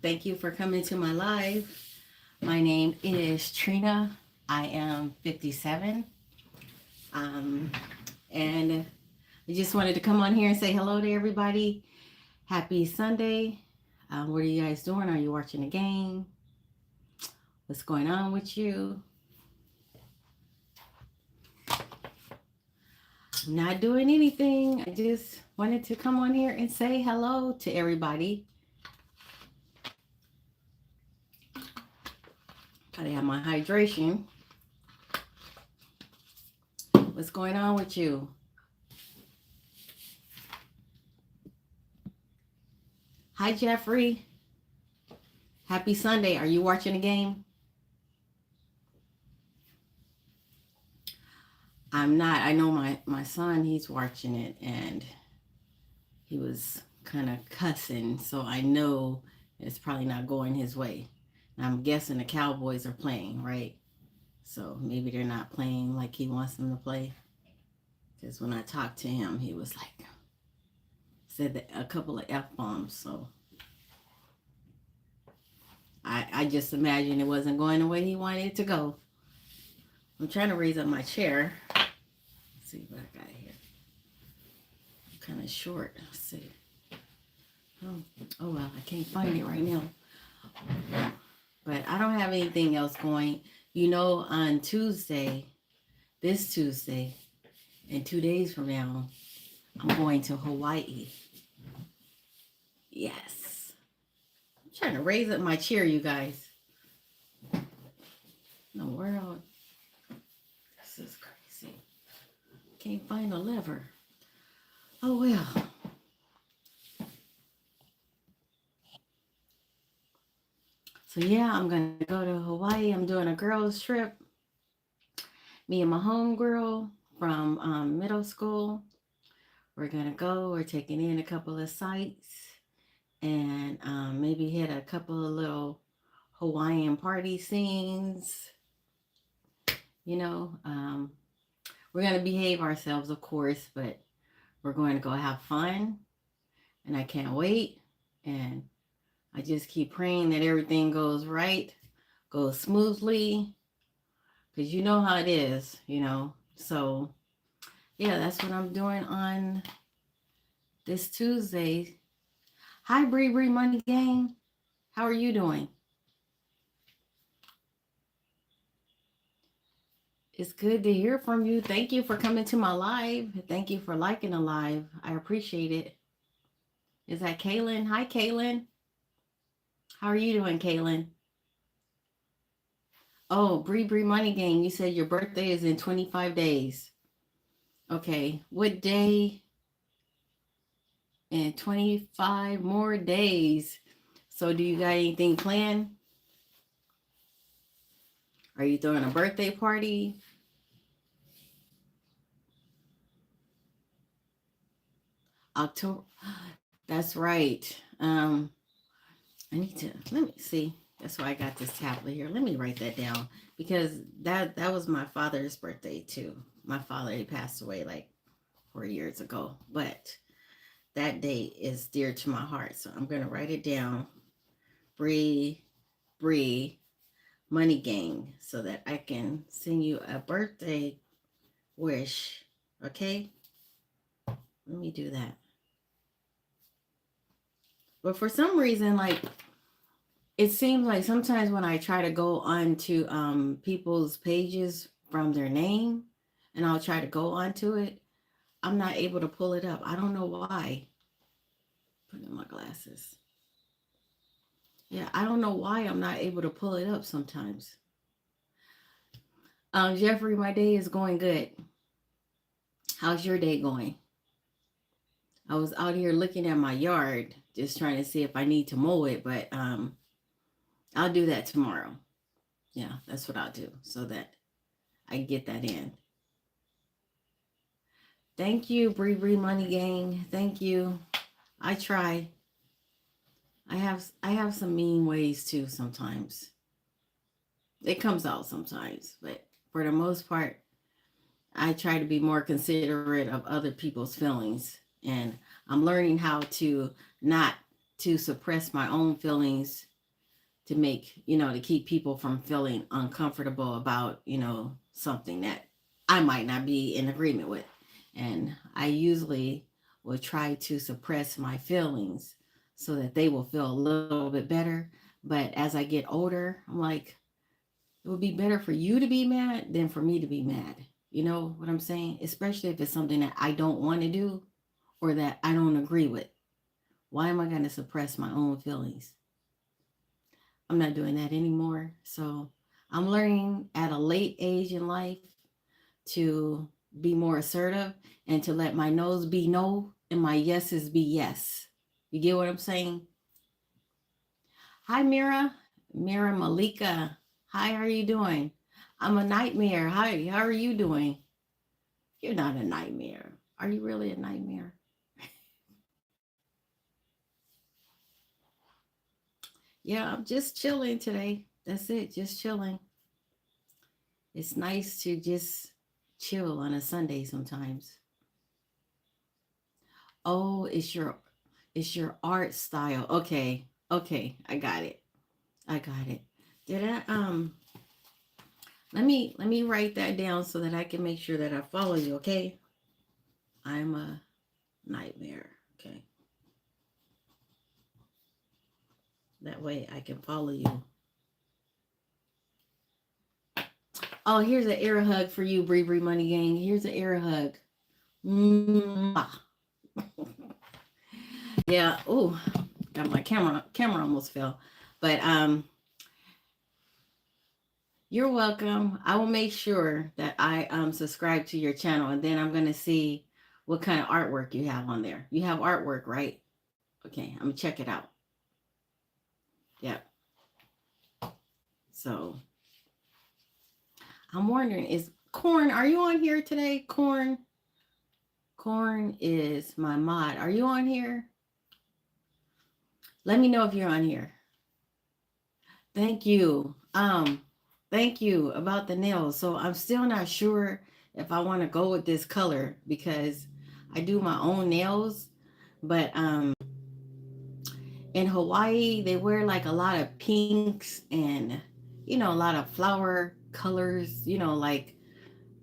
Thank you for coming to my live. My name is Trina. I am 57. Um, and I just wanted to come on here and say hello to everybody. Happy Sunday. What are you guys doing? Are you watching a game? What's going on with you? I'm not doing anything. I just wanted to come on here and say hello to everybody. Gotta have my hydration. What's going on with you? Hi, Jeffrey. Happy Sunday. Are you watching a game? I'm not. I know my son, he's watching it, and he was kind of cussing, so I know it's probably not going his way. And I'm guessing the Cowboys are playing, right? So maybe they're not playing like he wants them to play. Because when I talked to him, he was like, said a couple of F-bombs, so I just imagined it wasn't going the way he wanted it to go. I'm trying to raise up my chair. Let's see what I got here. I'm kind of short. Let's see. Oh well, I can't find it right now. But I don't have anything else going. You know, on Tuesday, this Tuesday, and 2 days from now, I'm going to Hawaii. Yes. I'm trying to raise up my chair, you guys. No world. This is crazy. Can't find a lever. Oh well. So yeah, I'm gonna go to Hawaii. I'm doing a girls trip. Me and my homegirl from middle school. We're gonna go. We're taking in a couple of sites and maybe hit a couple of little Hawaiian party scenes. You know, we're gonna behave ourselves, of course, but we're going to go have fun, and I can't wait. And I just keep praying that everything goes right, goes smoothly, because you know how it is, you know. So, yeah, that's what I'm doing on this Tuesday. Hi, Bree Bree Money Gang. How are you doing? It's good to hear from you. Thank you for coming to my live. Thank you for liking the live. I appreciate it. Is that Kaylin? Hi, Kaylin. How are you doing, Kaylin? Oh, Bree Bree Money Gang, you said your birthday is in 25 days. Okay, what day? In 25 more days. So do you got anything planned? Are you throwing a birthday party? October. That's right. I need to, let me see. That's why I got this tablet here. Let me write that down because that was my father's birthday too. My father, he passed away like 4 years ago, but that date is dear to my heart. So I'm going to write it down. Bree Money Gang, so that I can send you a birthday wish. Okay? Let me do that. But for some reason, like, it seems like sometimes when I try to go onto people's pages from their name and I'll try to go onto it, I'm not able to pull it up. I don't know why. Put in my glasses. Yeah, I don't know why I'm not able to pull it up sometimes. Jeffrey, my day is going good. How's your day going? I was out here looking at my yard, just trying to see if I need to mow it, but I'll do that tomorrow. Yeah, that's what I'll do so that I can get that in. Thank you, Bree Bree Money Gang. Thank you. I try. I have some mean ways too sometimes. It comes out sometimes, but for the most part, I try to be more considerate of other people's feelings. And I'm learning how to not to suppress my own feelings to make, to keep people from feeling uncomfortable about, something that I might not be in agreement with. And I usually will try to suppress my feelings so that they will feel a little bit better. But as I get older, I'm like, it would be better for you to be mad than for me to be mad. You know what I'm saying? Especially if it's something that I don't want to do or that I don't agree with. Why am I going to suppress my own feelings? I'm not doing that anymore. So I'm learning at a late age in life to be more assertive and to let my no's be no and my yeses be yes. You get what I'm saying? Hi, Mira. Mira Malika. Hi, how are you doing? I'm a nightmare. Hi, how are you doing? You're not a nightmare. Are you really a nightmare? Yeah, I'm just chilling today. That's it, just chilling. It's nice to just chill on a Sunday sometimes. Oh, it's your art style. Okay. Okay, I got it. I got it. Did I let me write that down so that I can make sure that I follow you, okay? I'm a nightmare. Okay. That way I can follow you. Oh, here's an air hug for you, Bree Bree Money Gang. Here's an air hug. Mwah. Yeah. Oh, got my camera almost fell. But you're welcome. I will make sure that I subscribe to your channel, and then I'm gonna see what kind of artwork you have on there. You have artwork, right? Okay, I'm gonna check it out. Yep. So I'm wondering, is Corn? Are you on here today? Corn. Corn is my mod. Are you on here? Let me know if you're on here. Thank you. Thank you about the nails. So I'm still not sure if I want to go with this color because I do my own nails, but in Hawaii they wear like a lot of pinks and a lot of flower colors, like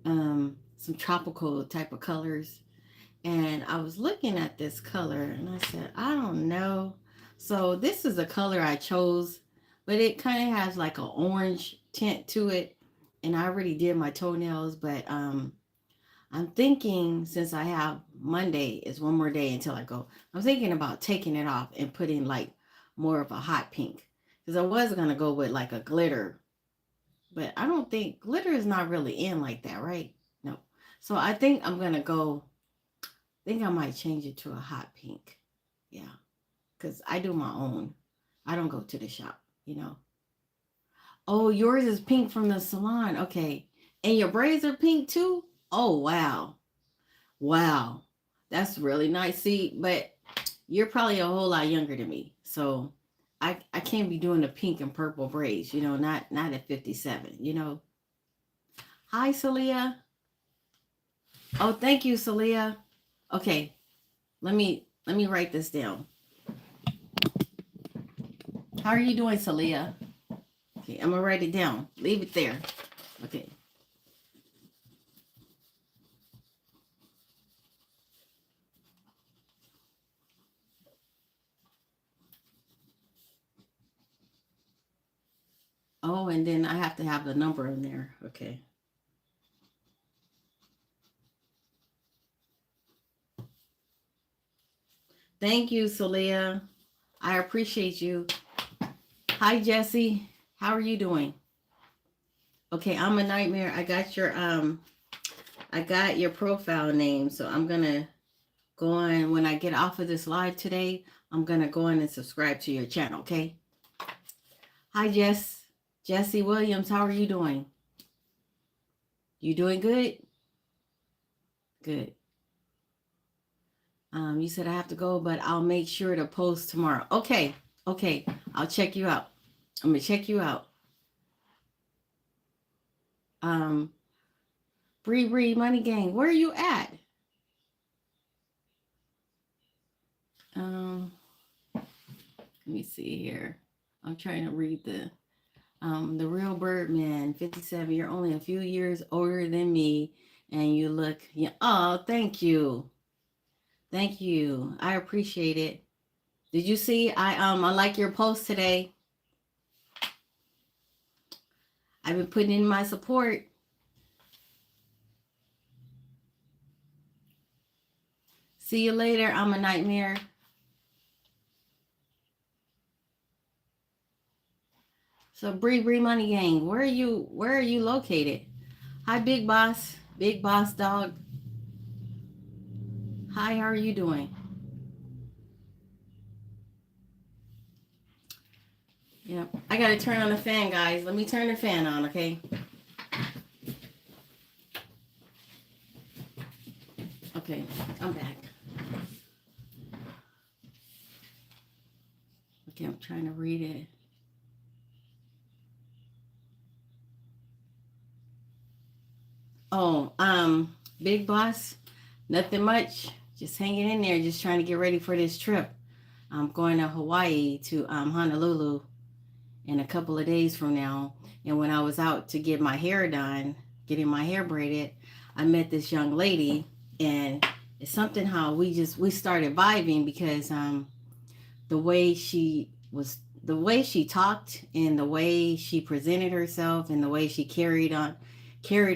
some tropical type of colors. And I was looking at this color and I said, I don't know. So this is a color I chose, but it kind of has like an orange tint to it. And I already did my toenails, but I'm thinking since I have Monday is one more day until I go, I'm thinking about taking it off and putting like more of a hot pink. Because I was gonna go with like a glitter, but I don't think glitter is not really in like that, right? No. So I think I'm gonna go think I might change it to a hot pink. Yeah, because I do my own. I don't go to the shop. Oh, yours is pink from the salon. Okay. And your braids are pink too? Oh, wow. Wow. That's really nice. See, but you're probably a whole lot younger than me. So I can't be doing the pink and purple braids, not at 57. Hi, Celia. Oh, thank you, Celia. Okay, let me write this down. How are you doing, Celia? Okay, I'm gonna write it down. Leave it there. Okay. Oh, and then I have to have the number in there. Okay. Thank you, Celia. I appreciate you. Hi, Jesse. How are you doing? Okay, I'm a nightmare. I got your profile name, so I'm gonna go on when I get off of this live today. I'm gonna go on and subscribe to your channel. Okay. Hi, Jesse Williams. How are you doing? You doing good? Good. You said I have to go, but I'll make sure to post tomorrow. Okay. Okay. I'll check you out. I'm gonna check you out. Um, Bree Bree Money Gang, where are you at? Let me see here. I'm trying to read the real Birdman, 57. You're only a few years older than me, and you look. Yeah. Oh, thank you, thank you. I appreciate it. Did you see? I like your post today. I've been putting in my support. See you later. I'm a nightmare. So Bree Money Gang, where are you located? Hi Big Boss. Big Boss Dog. Hi, how are you doing? Yep. I gotta turn on the fan, guys. Let me turn the fan on, okay? Okay, I'm back. Okay, I'm trying to read it. Oh, Big Boss, nothing much. Just hanging in there, just trying to get ready for this trip. I'm going to Hawaii to Honolulu in a couple of days from now. And when I was out to get my hair done, getting my hair braided, I met this young lady, and it's something how we started vibing because the way she was, the way she talked and the way she presented herself and the way she carried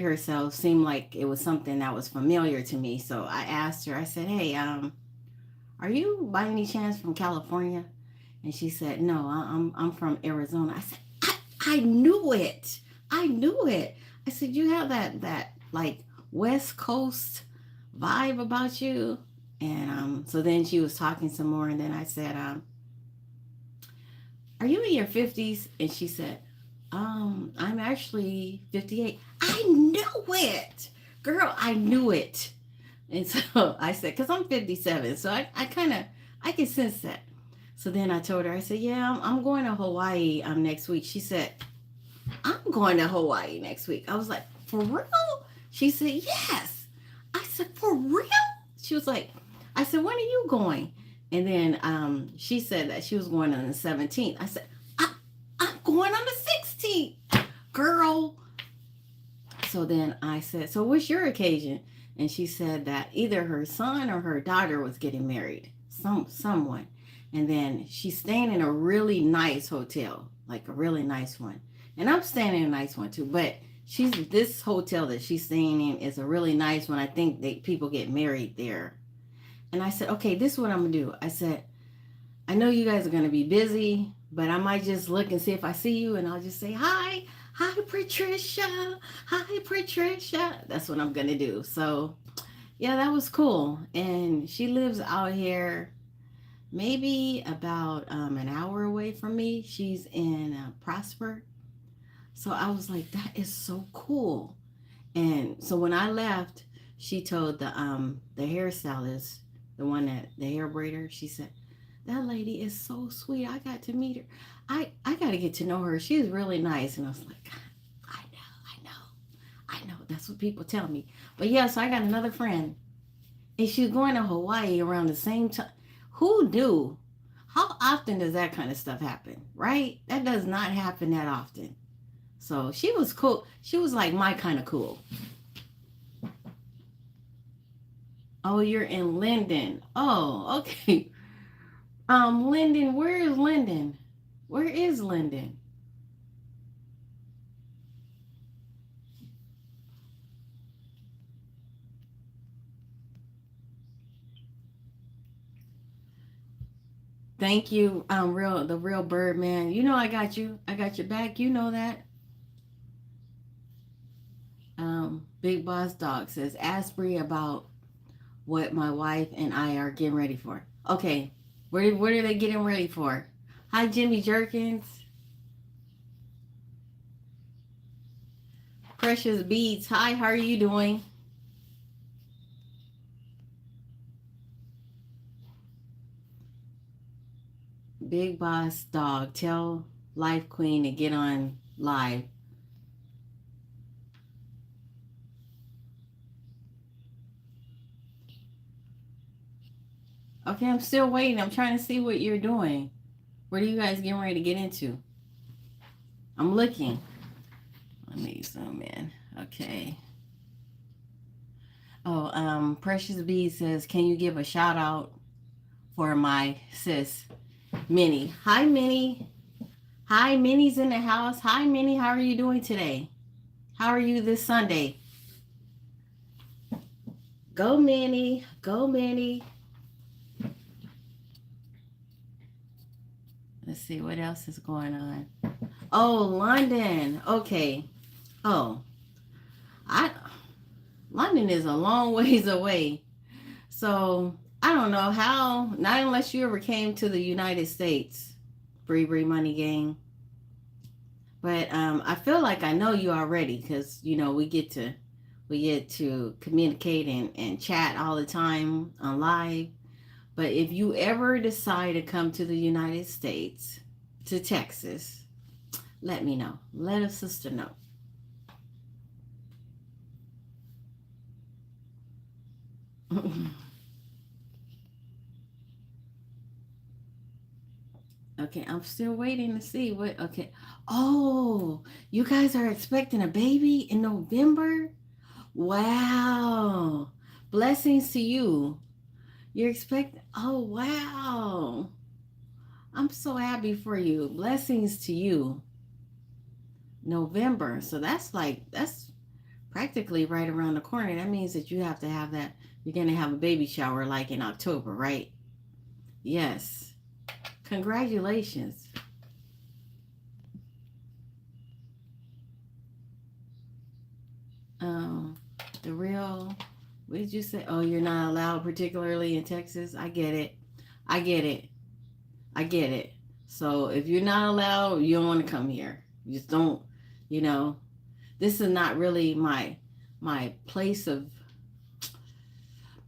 herself seemed like it was something that was familiar to me. So I asked her, I said, hey, are you by any chance from California? And she said, no, I'm from Arizona. I said, I knew it. I knew it. I said, you have that like West Coast vibe about you. And so then she was talking some more, and then I said, are you in your 50s? And she said, I'm actually 58. I knew it. Girl, I knew it. And so I said, because I'm 57. So I kind of, I can sense that. So then I told her, I said, yeah, I'm going to Hawaii next week. She said, I'm going to Hawaii next week. I was like, for real? She said, yes. I said, for real? She was like, I said, when are you going? And then she said that she was going on the 17th. I said, I'm going on the 16th. Girl. So then I said, so what's your occasion? And she said that either her son or her daughter was getting married. Someone. And then she's staying in a really nice hotel, like a really nice one. And I'm staying in a nice one too. But this hotel that she's staying in is a really nice one. I think people get married there. And I said, okay, this is what I'm gonna do. I said, I know you guys are gonna be busy, but I might just look and see if I see you, and I'll just say hi. Hi, Patricia. Hi, Patricia. That's what I'm gonna do. So yeah, that was cool. And she lives out here maybe about an hour away from me. She's in Prosper. So I was like, that is so cool. And so when I left, she told the hairstylist, the hair braider, she said, that lady is so sweet. I got to meet her. I got to get to know her. She's really nice. And I was like, I know. That's what people tell me. But yeah, so I got another friend, and she's going to Hawaii around the same time. Who knew? How often does that kind of stuff happen? Right? That does not happen that often. So she was cool. She was like my kind of cool. Oh, you're in Linden. Oh, okay. Linden, where is Linden? Where is Linden? Thank you, the real bird man. You know I got you. I got your back. You know that. Big Boss Dog says, ask Bree about what my wife and I are getting ready for. Okay, what are they getting ready for? Hi, Jimmy Jerkins. Precious Beats. Hi, how are you doing? Big Boss Dog. Tell Life Queen to get on live. Okay, I'm still waiting. I'm trying to see what you're doing. What are you guys getting ready to get into? I'm looking. Let me zoom in. Okay. Oh, Precious B says, can you give a shout out for my sis, Minnie? Hi, Minnie. Hi, Minnie's in the house. Hi, Minnie. How are you doing today? How are you this Sunday? Go, Minnie. Go, Minnie. Let's see what else is going on. Oh, London. Okay. Oh, I London is a long ways away. So I don't know how. Not unless you ever came to the United States, Bree Money Gang. But I feel like I know you already because we get to communicate and chat all the time on live. But if you ever decide to come to the United States, to Texas, let me know. Let a sister know. Okay, I'm still waiting to see what. Okay. Oh, you guys are expecting a baby in November? Wow. Blessings to you. You're expecting. Oh, wow. I'm so happy for you. Blessings to you. November. So that's practically right around the corner. That means that you have to have that. You're going to have a baby shower like in October, right? Yes. Congratulations. Um, the real, what did you say? Oh, you're not allowed, particularly in Texas. I get it. I get it. I get it. So if you're not allowed, you don't want to come here. You just don't, you know, this is not really my place of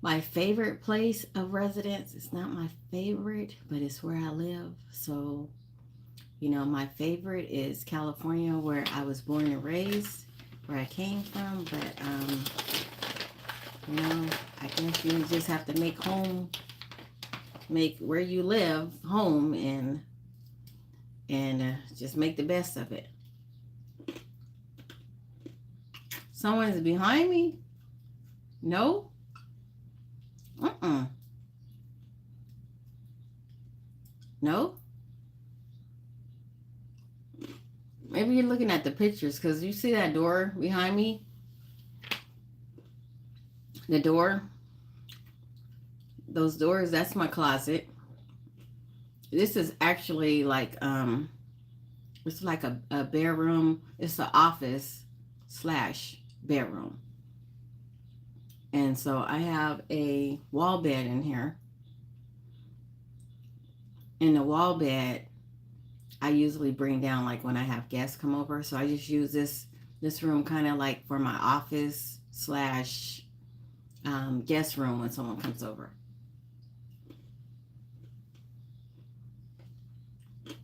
my favorite place of residence. It's not my favorite, but it's where I live. So, my favorite is California, where I was born and raised, where I came from. But I guess you just have to make where you live home, and just make the best of it. Someone is behind me? No? No? Maybe you're looking at the pictures because you see that door behind me? The door? Those doors, that's my closet. This is actually like it's like a bedroom. It's an office slash bedroom. And so I have a wall bed in here. In the wall bed, I usually bring down like when I have guests come over. So I just use this room kind of like for my office slash guest room when someone comes over.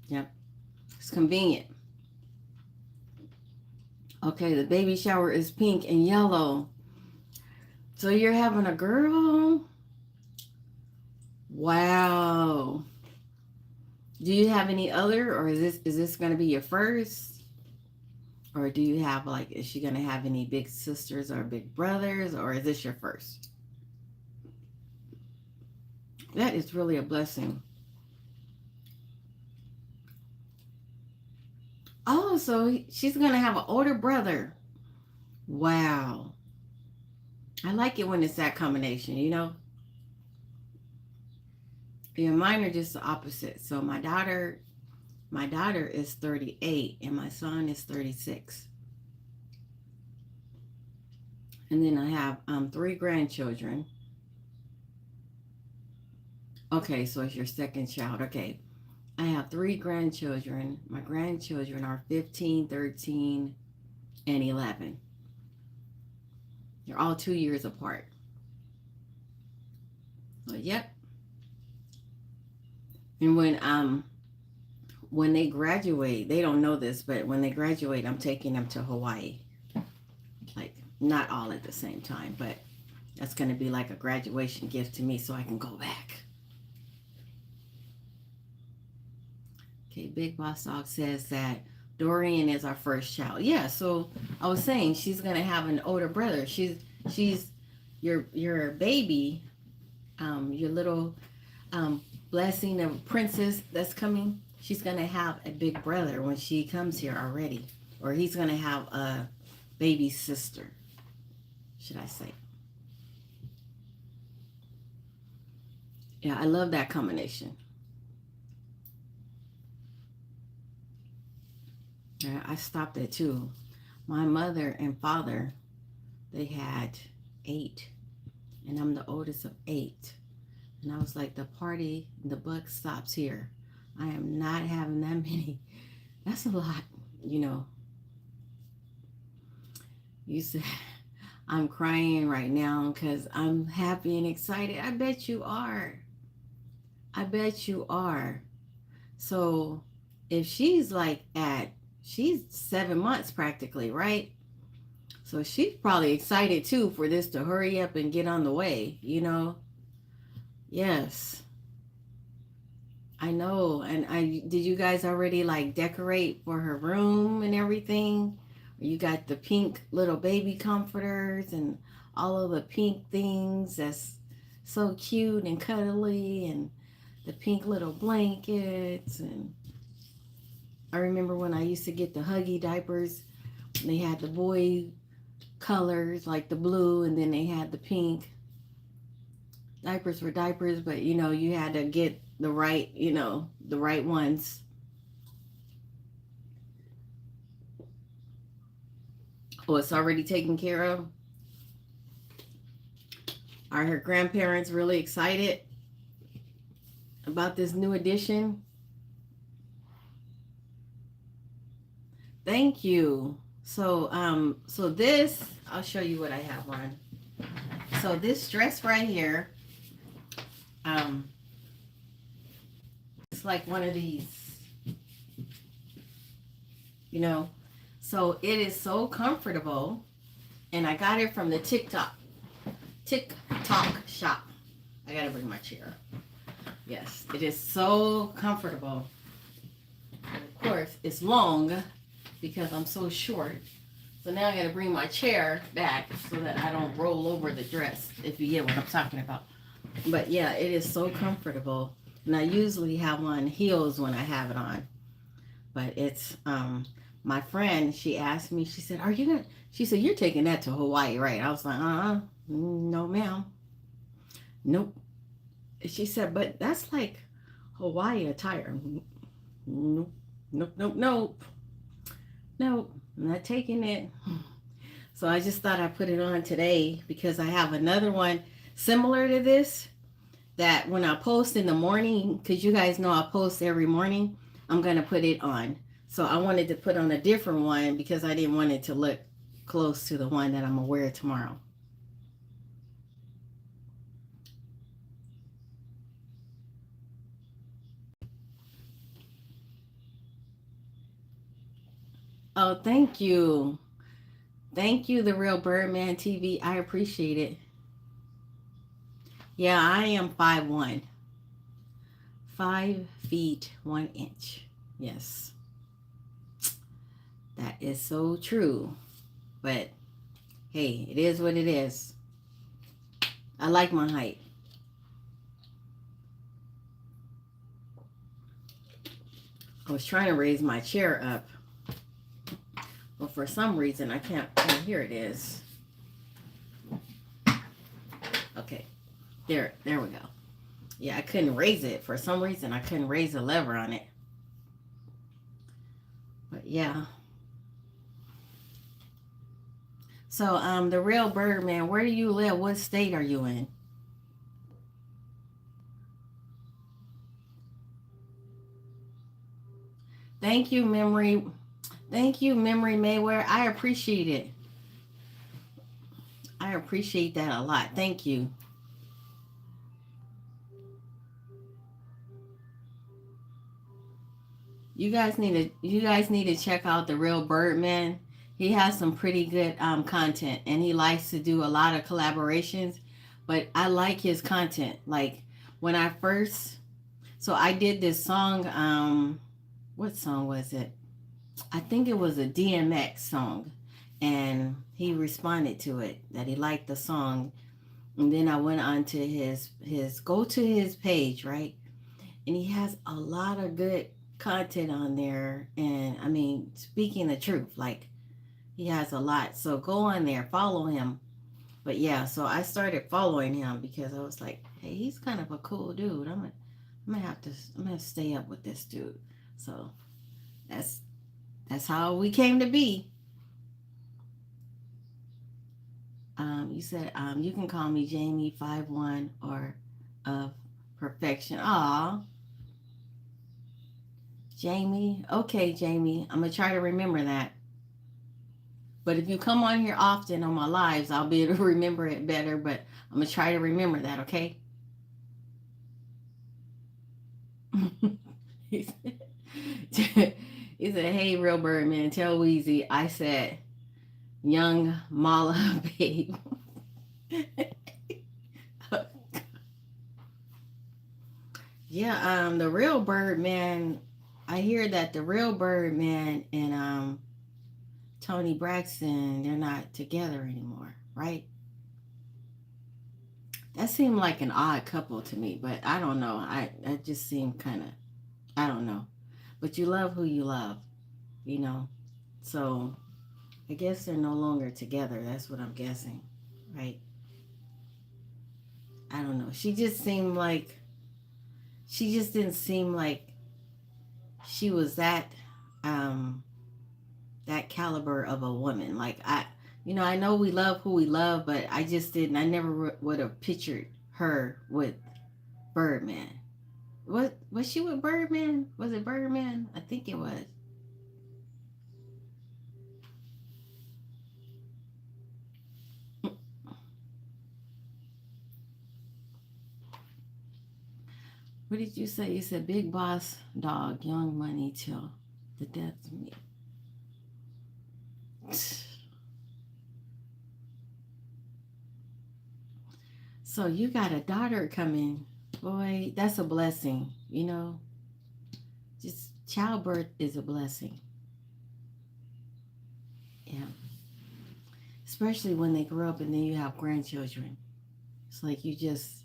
Yep, it's convenient. Okay, the baby shower is pink and yellow. So you're having a girl? Wow. Do you have any other, or is this going to be your first? Or do you have like, is she going to have any big sisters or big brothers, or is this your first? That is really a blessing. Oh, so she's going to have an older brother. Wow. I like it when it's that combination, Yeah, mine are just the opposite. So my daughter is 38 and my son is 36. And then I have 3 grandchildren. Okay, so it's your second child. Okay. I have 3 grandchildren. My grandchildren are 15, 13, and 11. They're all 2 years apart. So, yep. And when they graduate, they don't know this, but when they graduate, I'm taking them to Hawaii. Like, not all at the same time, but that's going to be like a graduation gift to me so I can go back. Okay, Big Boss Dog says that Dorian is our first child. Yeah, so I was saying she's gonna have an older brother. She's your baby, your little um, blessing of princess that's coming. She's gonna have a big brother when she comes here already, or he's gonna have a baby sister, should I say? Yeah, I love that combination. Yeah, I stopped at 2. My mother and father, they had 8, and I'm the oldest of 8. And I was like, the party, the buck stops here. I am not having that many. That's a lot, you know. You said, I'm crying right now because I'm happy and excited. I bet you are. I bet you are. So if she's like she's 7 months practically, right? So she's probably excited too for this to hurry up and get on the way, you know? Yes, I know. And did you guys already like decorate for her room and everything? You got the pink little baby comforters and all of the pink things that's so cute and cuddly, and the pink little blankets. And I remember when I used to get the Huggy diapers, they had the boy colors like the blue, and then they had the pink. Diapers were diapers, but you know, you had to get the right, the right ones. Oh, it's already taken care of. Are her grandparents really excited about this new addition? Thank you. So this, I'll show you what I have on. So this dress right here, um, it's like one of these, you know. So it is so comfortable, and I got it from the TikTok shop. I gotta bring my chair. Yes, it is so comfortable. And of course, it's long because I'm so short. So now I gotta bring my chair back so that I don't roll over the dress, if you get what I'm talking about. But yeah, it is so comfortable. And I usually have on heels when I have it on. But it's my friend, she asked me, she said, she said, you're taking that to Hawaii, right? I was like, no ma'am. Nope. She said, but that's like Hawaii attire. Nope, nope, nope, nope. Nope, I'm not taking it. So I just thought I'd put it on today because I have another one similar to this that when I post in the morning, because you guys know I post every morning, I'm going to put it on. So I wanted to put on a different one because I didn't want it to look close to the one that I'm going to wear tomorrow. Oh, thank you. Thank you, The Real Birdman TV. I appreciate it. Yeah, I am 5'1". 5 feet 1 inch. Yes. That is so true. But hey, it is what it is. I like my height. I was trying to raise my chair up, but for some reason I can't. Oh, here it is. Okay, there we go. Yeah, I couldn't raise it. For some reason, I couldn't raise the lever on it. But yeah. So, The Real Birdman, where do you live? What state are you in? Thank you, Memory. Thank you, Memory Mayweather. I appreciate it. I appreciate that a lot. Thank you. You guys need to check out The Real Birdman. He has some pretty good content, and he likes to do a lot of collaborations. But I like his content. Like when I first, so I did this song. what song was it? I think it was a DMX song, and he responded to it that he liked the song. And then I went on to his go to his page, right? And he has a lot of good content on there. And I mean, speaking the truth, like he has a lot. So go on there, follow him. But yeah, so I started following him because I was like, hey, he's kind of a cool dude. I'm gonna stay up with this dude. So that's that's how we came to be. You said you can call me Jamie 51 or of perfection. Aw, Jamie. Okay, Jamie. I'm gonna try to remember that. But if you come on here often on my lives, I'll be able to remember it better. But I'm gonna try to remember that. Okay. he said, he said, "Hey, real Birdman, tell Weezy I said, young Mala babe." Yeah, the real Birdman. I hear that the real Birdman and Tony Braxton, they're not together anymore, right? That seemed like an odd couple to me, but I don't know. I just seemed kind of, I don't know. But you love who you love, you know. So I guess they're no longer together. That's what I'm guessing, right? I don't know. She just didn't seem like she was um that caliber of a woman. Like I know we love who we love, but I just didn't. I never would have pictured her with Birdman. What was she with Birdman? Was it Birdman? I think it was. What did you say? You said Big Boss Dog, Young Money till the death of me. So you got a daughter coming. Boy, that's a blessing, you know? Just childbirth is a blessing. Yeah. Especially when they grow up and then you have grandchildren. It's like you just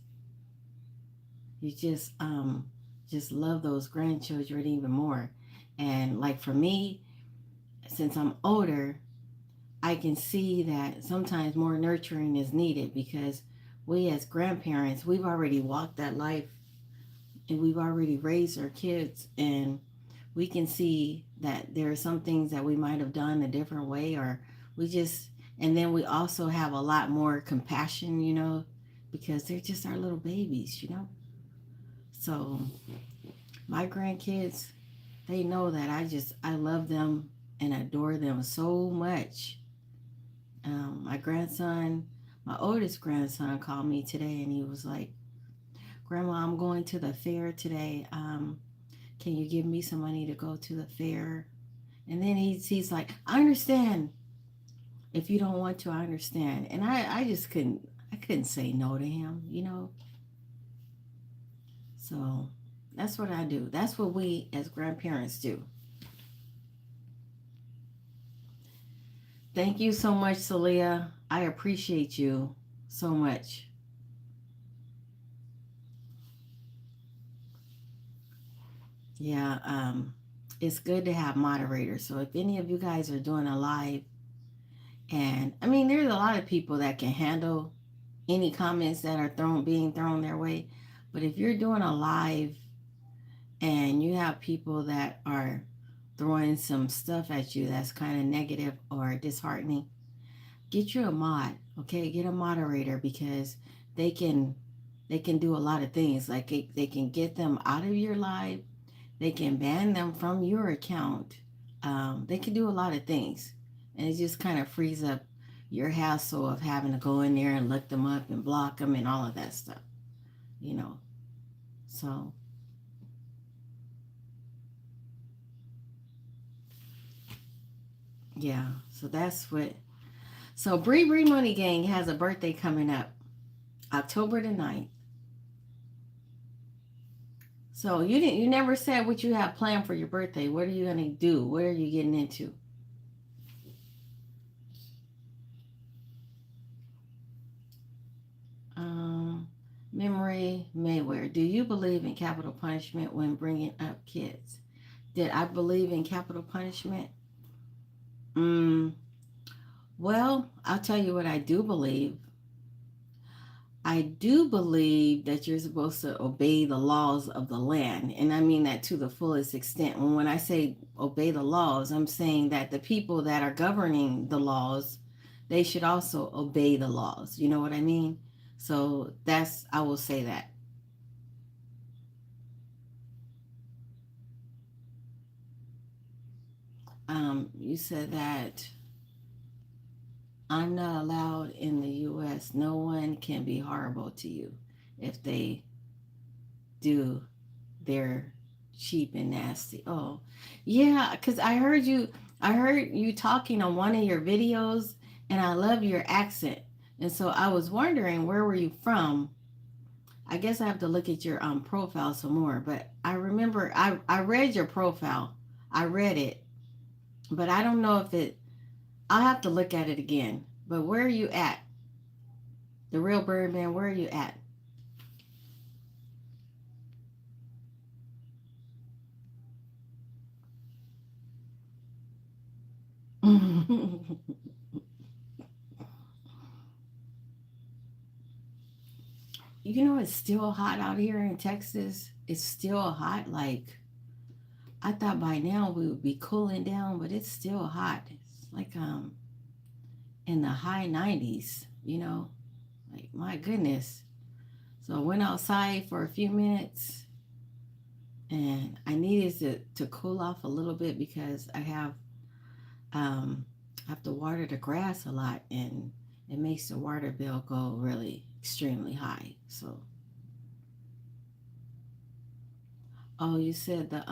love those grandchildren even more. And like for me, since I'm older, I can see that sometimes more nurturing is needed because we as grandparents, we've already walked that life and we've already raised our kids, and we can see that there are some things that we might have done a different way, or we just, and then we also have a lot more compassion, because they're just our little babies. So my grandkids, they know that I love them and adore them so much. My grandson, my oldest grandson, called me today and he was like, Grandma, I'm going to the fair today. Can you give me some money to go to the fair? And then he's like, I understand. If you don't want to, I understand. And I just couldn't say no to him. So that's what I do. That's what we as grandparents do. Thank you so much, Celia. I appreciate you so much. Yeah, it's good to have moderators. So if any of you guys are doing a live, and I mean, there's a lot of people that can handle any comments that are being thrown their way. But if you're doing a live and you have people that are throwing some stuff at you that's kind of negative or disheartening, get you a mod, okay? Get a moderator because they can they can do a lot of things. Like they can get them out of your live, they can ban them from your account. They can do a lot of things, and it just kind of frees up your hassle of having to go in there and look them up and block them and all of that stuff. You know, so yeah, so that's what. So Bree Money Gang has a birthday coming up, October the 9th. So you never said what you have planned for your birthday. What are you gonna do? What are you getting into? Um, Memory Mayweather. Do you believe in capital punishment when bringing up kids? Did I believe in capital punishment? Mm, well, I'll tell you what I do believe. I do believe that you're supposed to obey the laws of the land. And I mean that to the fullest extent. When I say obey the laws, I'm saying that the people that are governing the laws, they should also obey the laws. You know what I mean? So that's, I will say that. You said that I'm not allowed in the US. No one can be horrible to you if they do. They're cheap and nasty. Oh, yeah, because I heard you talking on one of your videos, and I love your accent. And so I was wondering, where were you from? I guess I have to look at your profile some more, but I remember I read your profile. I read it, but I don't know if it, I'll have to look at it again. But where are you at? The real Birdman, where are you at? You know, it's still hot out here in Texas. It's still hot. Like, I thought by now we would be cooling down, but it's still hot. It's like in the high 90s, you know? Like, my goodness. So I went outside for a few minutes and I needed to cool off a little bit because um I have to water the grass a lot and it makes the water bill go really extremely high. So, oh, you said the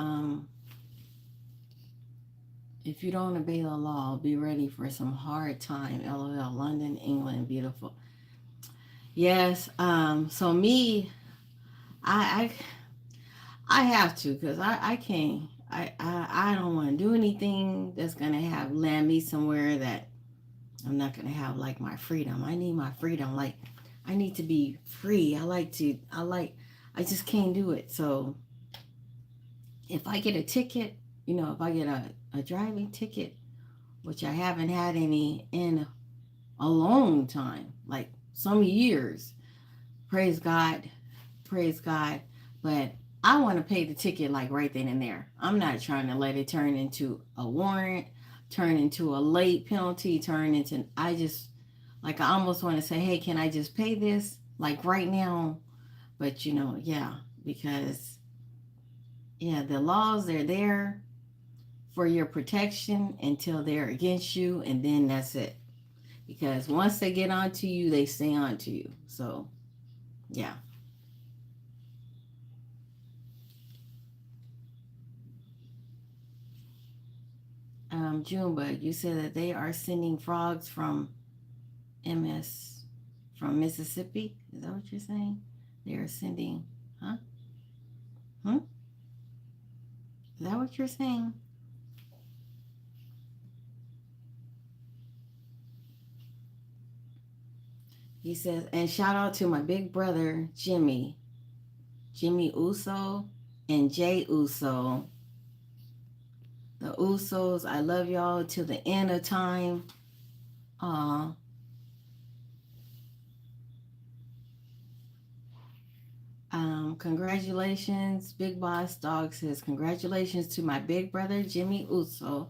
if you don't obey the law, be ready for some hard time. LOL. London, England, beautiful. Yes. So me, I I have to because I can't. I don't want to do anything that's gonna have land me somewhere that I'm not gonna have like my freedom. I need my freedom. Like I need to be free. I just can't do it. So if I get a ticket, if I get a driving ticket, which I haven't had any in a long time, like some years. Praise God, praise God. But I want to pay the ticket like right then and there. I'm not trying to let it turn into a warrant, turn into a late penalty, turn into, I just, like, I almost want to say, hey, can I just pay this like right now? But, yeah, because, yeah, the laws are there for your protection until they're against you, and then that's it. Because once they get onto you, they stay onto you. So, yeah. Junebug, you said that they are sending frogs from MS, from Mississippi. Is that what you're saying? They are sending, huh? Hmm? Is that what you're saying? He says, and shout out to my big brother, Jimmy Uso, and Jay Uso. The Usos, I love y'all till the end of time. Aw. Congratulations, Big Boss Dog says, congratulations to my big brother, Jimmy Uso,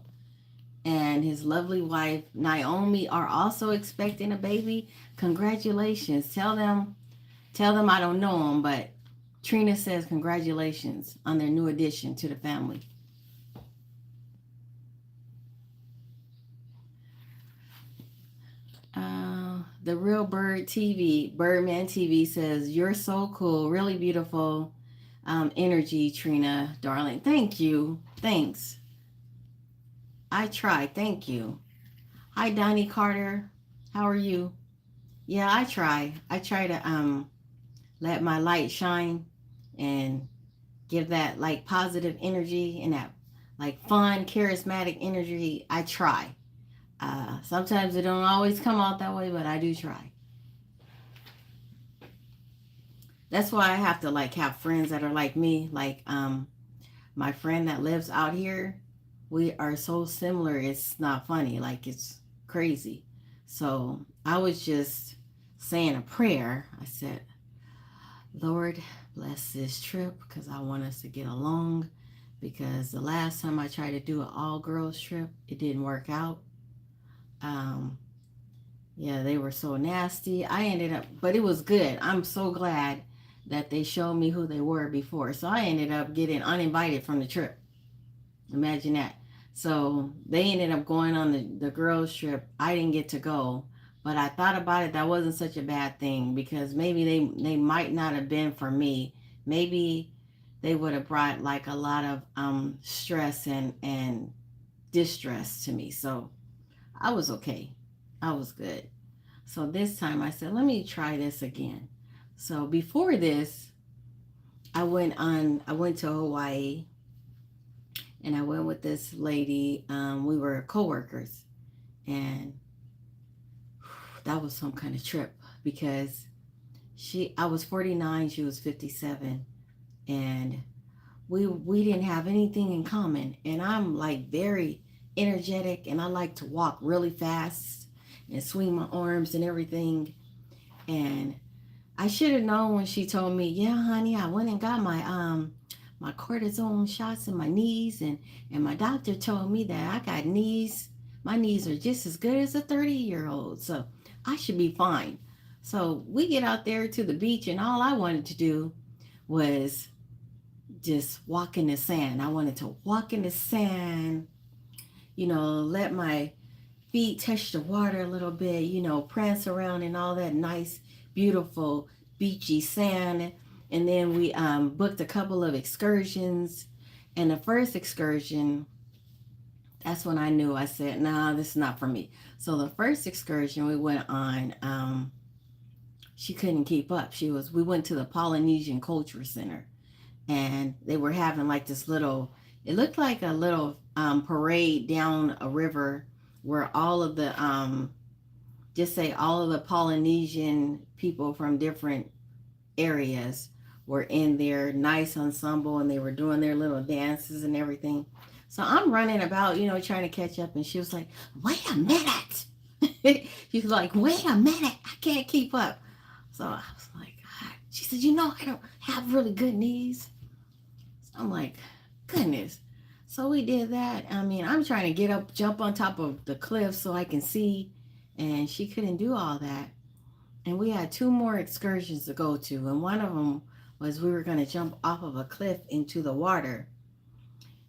and his lovely wife, Naomi, are also expecting a baby. Congratulations. Tell them I don't know them, but Trina says congratulations on their new addition to the family. The Real Birdman TV says, you're so cool, really beautiful energy, Trina, darling. Thank you. Thanks. I try. Thank you. Hi, Donnie Carter. How are you? Yeah, I try. I try to let my light shine and give that like positive energy and that like fun, charismatic energy. I try. Sometimes it don't always come out that way, but I do try. That's why I have to like have friends that are like me. Like my friend that lives out here, we are so similar. It's not funny. Like it's crazy. So I was just saying a prayer. I said, Lord, bless this trip because I want us to get along. Because the last time I tried to do an all girls trip, it didn't work out. Um, yeah, they were so nasty. I ended up, but it was good. I'm so glad that they showed me who they were before. So I ended up getting uninvited from the trip. Imagine that. So they ended up going on the girls trip. I didn't get to go, but I thought about it. That wasn't such a bad thing because maybe they might not have been for me. Maybe they would have brought like a lot of stress and distress to me. So I was okay. I was good. So this time I said, let me try this again. So before this, I went to Hawaii and I went with this lady. We were coworkers, and that was some kind of trip because I was 49, she was 57, and we didn't have anything in common. And I'm like very energetic, and I like to walk really fast and swing my arms and everything. And I should have known when she told me, "Yeah, honey, I went and got my cortisone shots in my knees, and my doctor told me that I got knees. My knees are just as good as a 30-year-old, so I should be fine." So we get out there to the beach, and all I wanted to do was just walk in the sand. I wanted to walk in the sand, let my feet touch the water a little bit, prance around in all that nice, beautiful, beachy sand. And then we booked a couple of excursions. And the first excursion, that's when I knew. I said, nah, this is not for me. So the first excursion we went on, she couldn't keep up. We went to the Polynesian Culture Center, and they were having like this little, it looked like a little parade down a river where all of the just say all of the Polynesian people from different areas were in their nice ensemble, and they were doing their little dances and everything. So I'm running about, trying to catch up, and she was like, wait a minute. She's like, wait a minute, I can't keep up. So I was like, God. She said, I don't have really good knees. I'm like, goodness. So we did that. I mean, I'm trying to get up, jump on top of the cliff so I can see, and she couldn't do all that. And we had two more excursions to go to, and one of them was we were going to jump off of a cliff into the water.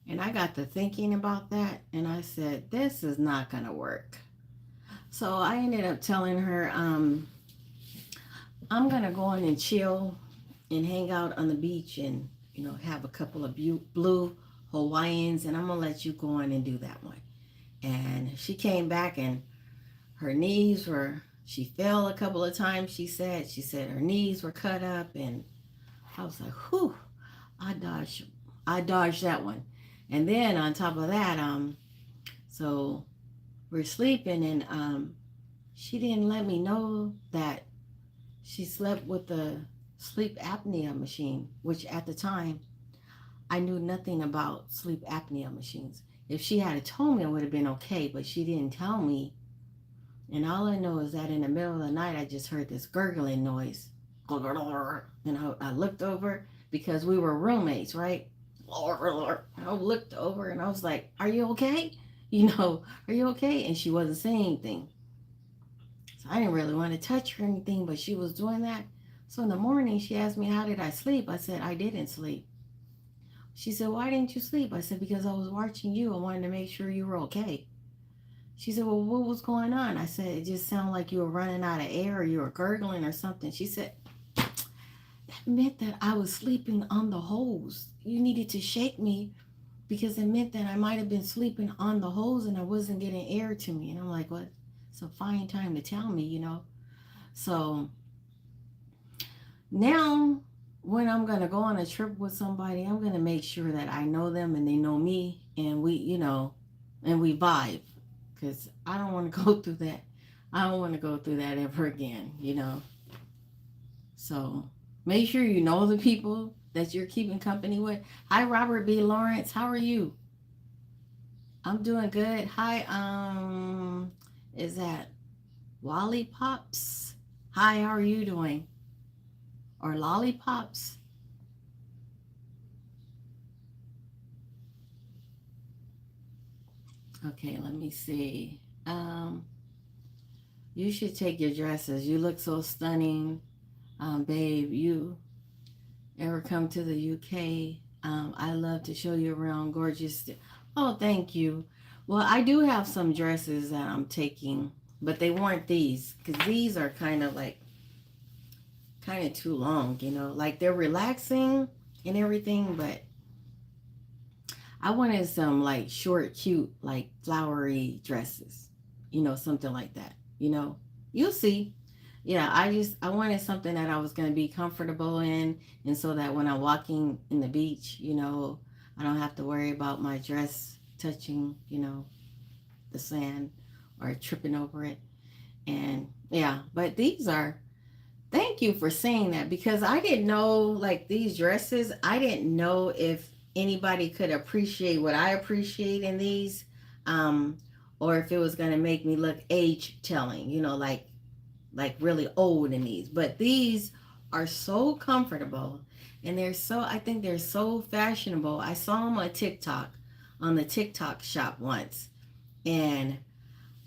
And I got to thinking about that, and I said, this is not going to work. So I ended up telling her, I'm going to go in and chill and hang out on the beach and have a couple of blue Hawaiians, and I'm gonna let you go in and do that one. And she came back, and her knees were, she fell a couple of times. She said her knees were cut up, and I was like, whew, I dodged that one. And then on top of that, so we're sleeping, and she didn't let me know that she slept with the sleep apnea machine, which at the time I knew nothing about sleep apnea machines. If she had told me, it would have been okay, but she didn't tell me. And all I know is that in the middle of the night, I just heard this gurgling noise. And I looked over because we were roommates, right? I looked over and I was like, are you okay? Are you okay? And she wasn't saying anything. So I didn't really want to touch her or anything, but she was doing that. So in the morning, she asked me, how did I sleep? I said, I didn't sleep. She said, why didn't you sleep? I said, because I was watching you. I wanted to make sure you were okay. She said, well, what was going on? I said, it just sounded like you were running out of air or you were gurgling or something. She said, that meant that I was sleeping on the hose. You needed to shake me because it meant that I might have been sleeping on the hose and I wasn't getting air to me. And I'm like, what? It's a fine time to tell me. So now when I'm going to go on a trip with somebody, I'm going to make sure that I know them and they know me, and and we vibe, because I don't want to go through that. I don't want to go through that ever again. So make sure you know the people that you're keeping company with. Hi, Robert B. Lawrence. How are you? I'm doing good. Hi, is that Wally Pops? Hi, how are you doing? Or Lollipops? Okay, let me see. You should take your dresses. You look so stunning, babe. You ever come to the UK? I love to show you around gorgeous. Oh, thank you. Well, I do have some dresses that I'm taking, but they weren't these, because these are kind of too long. Like they're relaxing and everything, but I wanted some like short, cute, like flowery dresses, something like that. You'll see. Yeah, I wanted something that I was going to be comfortable in, and so that when I'm walking in the beach, I don't have to worry about my dress touching, the sand or tripping over it. And yeah, but these are, thank you for saying that, because I didn't know, like, these dresses, I didn't know if anybody could appreciate what I appreciate in these, um, or if it was going to make me look age telling, like really old in these. But these are so comfortable, and I think they're so fashionable. I saw them on TikTok, on the TikTok shop once, and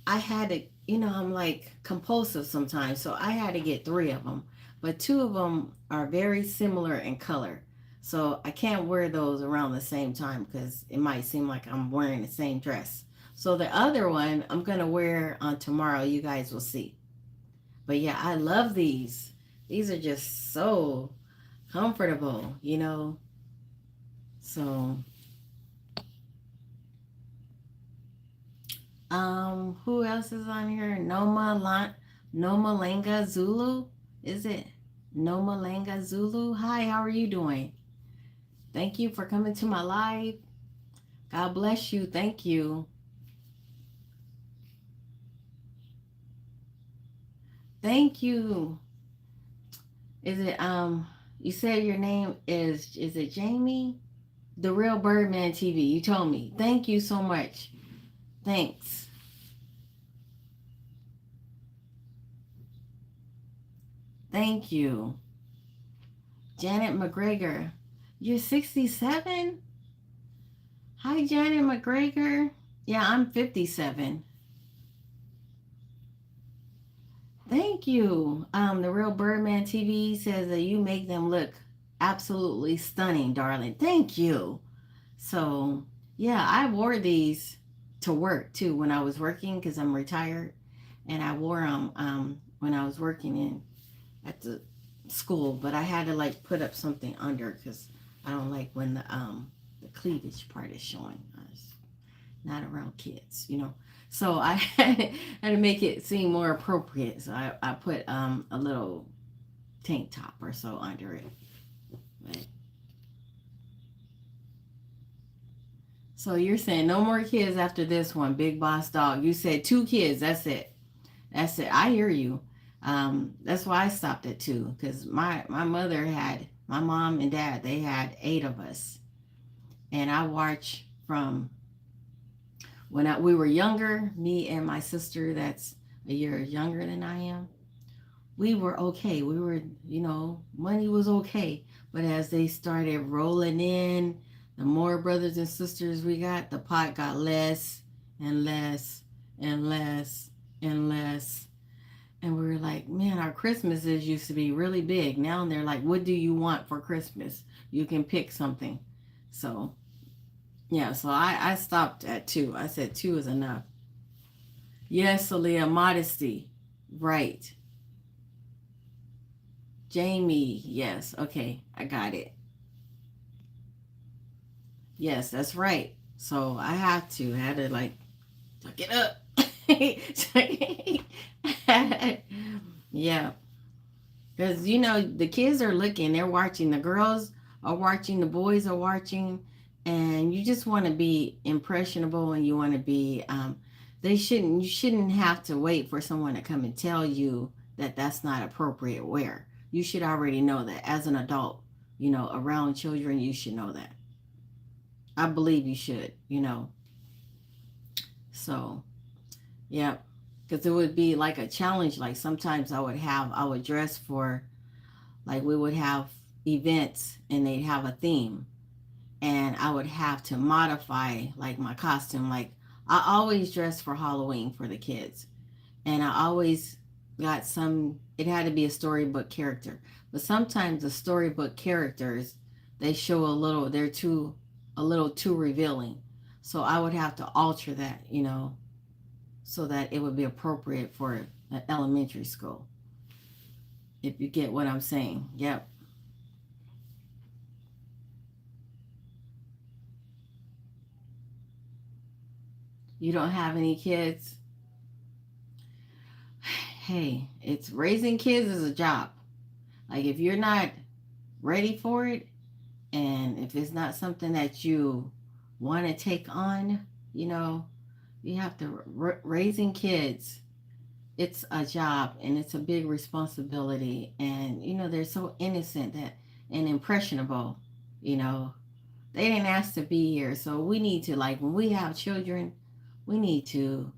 I had to, I'm like compulsive sometimes, so I had to get three of them. But two of them are very similar in color. So I can't wear those around the same time because it might seem like I'm wearing the same dress. So the other one I'm going to wear on tomorrow. You guys will see. But yeah, I love these. These are just so comfortable. So, who else is on here? Noma Lenga Zulu? Is it Noma Lenga Zulu? Hi, how are you doing? Thank you for coming to my live. God bless you. Thank you. Thank you. Is it you said your name is it Jamie? The Real Birdman TV. You told me. Thank you so much. Thanks. Thank you. Janet McGregor. You're 67? Hi, Janet McGregor. Yeah, I'm 57. Thank you. The Real Birdman TV says that you make them look absolutely stunning, darling. Thank you. So, yeah, I wore these to work too when I was working because I'm retired. And I wore them when I was working at the school, but I had to like put up something under because I don't like when the cleavage part is showing. I was not around kids. So I had to make it seem more appropriate. So I put a little tank top or so under it. But, so you're saying no more kids after this one, Big Boss Dog. You said two kids. That's it. That's it. I hear you. That's why I stopped at two, because my mother had, my mom and dad, they had eight of us, and I watched from when we were younger. Me and my sister, that's a year younger than I am. We were okay. We were, money was okay. But as they started rolling in, the more brothers and sisters we got, the pot got less and less and less and less. And we were like, man, our Christmases used to be really big. Now they're like, what do you want for Christmas? You can pick something. So, yeah, so I stopped at two. I said two is enough. Yes, Aaliyah, modesty. Right. Jamie, yes. Okay, I got it. Yes, that's right. So I had to like, tuck it up. Yeah. Because, you know, the kids are looking, they're watching, the girls are watching, the boys are watching, and you just want to be impressionable and you want to be, you shouldn't have to wait for someone to come and tell you that that's not appropriate wear. You should already know that as an adult, you know, around children, you should know that. I believe you should, you know. So, yeah, because it would be like a challenge. Like sometimes I would dress for, like we would have events and they'd have a theme, and I would have to modify like my costume. Like I always dress for Halloween for the kids, and I always got some. It had to be a storybook character, but sometimes the storybook characters they show a little. They're too a little too revealing, so I would have to alter that, you know, so that it would be appropriate for an elementary school. If you get what I'm saying, yep. You don't have any kids. Hey, it's raising kids is a job. Like if you're not ready for it, and if it's not something that you want to take on, you know, you have to raising kids. It's a job and it's a big responsibility, and you know they're so innocent that and impressionable. You know, they didn't ask to be here, so we need to, like, when we have children, we need to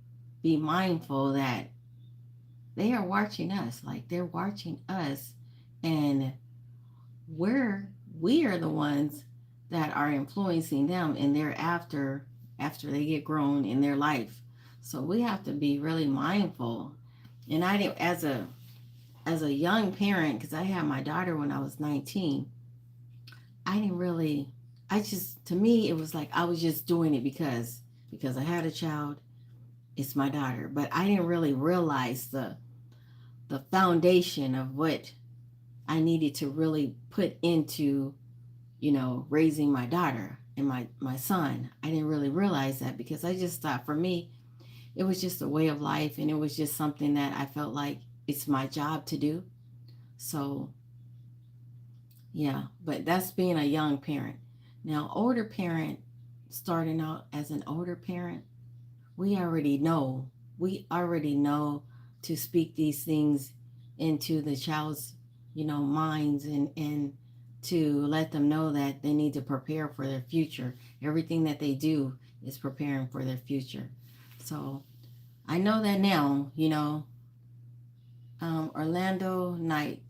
be mindful that they are watching us. Like they're watching us, and we're we are the ones that are influencing them in their after they get grown in their life. So we have to be really mindful. And I didn't as a young parent, because I had my daughter when I was 19. I didn't really. I just, to me it was like I was just doing it because I had a child. It's my daughter, but I didn't really realize the foundation of what I needed to really put into, you know, raising my daughter and my son. I didn't really realize that because I just thought for me it was just a way of life, and it was just something that I felt like it's my job to do. So, yeah, but that's being a young parent. Now, older parent, starting out as an older parent, we already know, we already know to speak these things into the child's, you know, minds, and to let them know that they need to prepare for their future. Everything that they do is preparing for their future. So I know that now, you know. Orlando Night,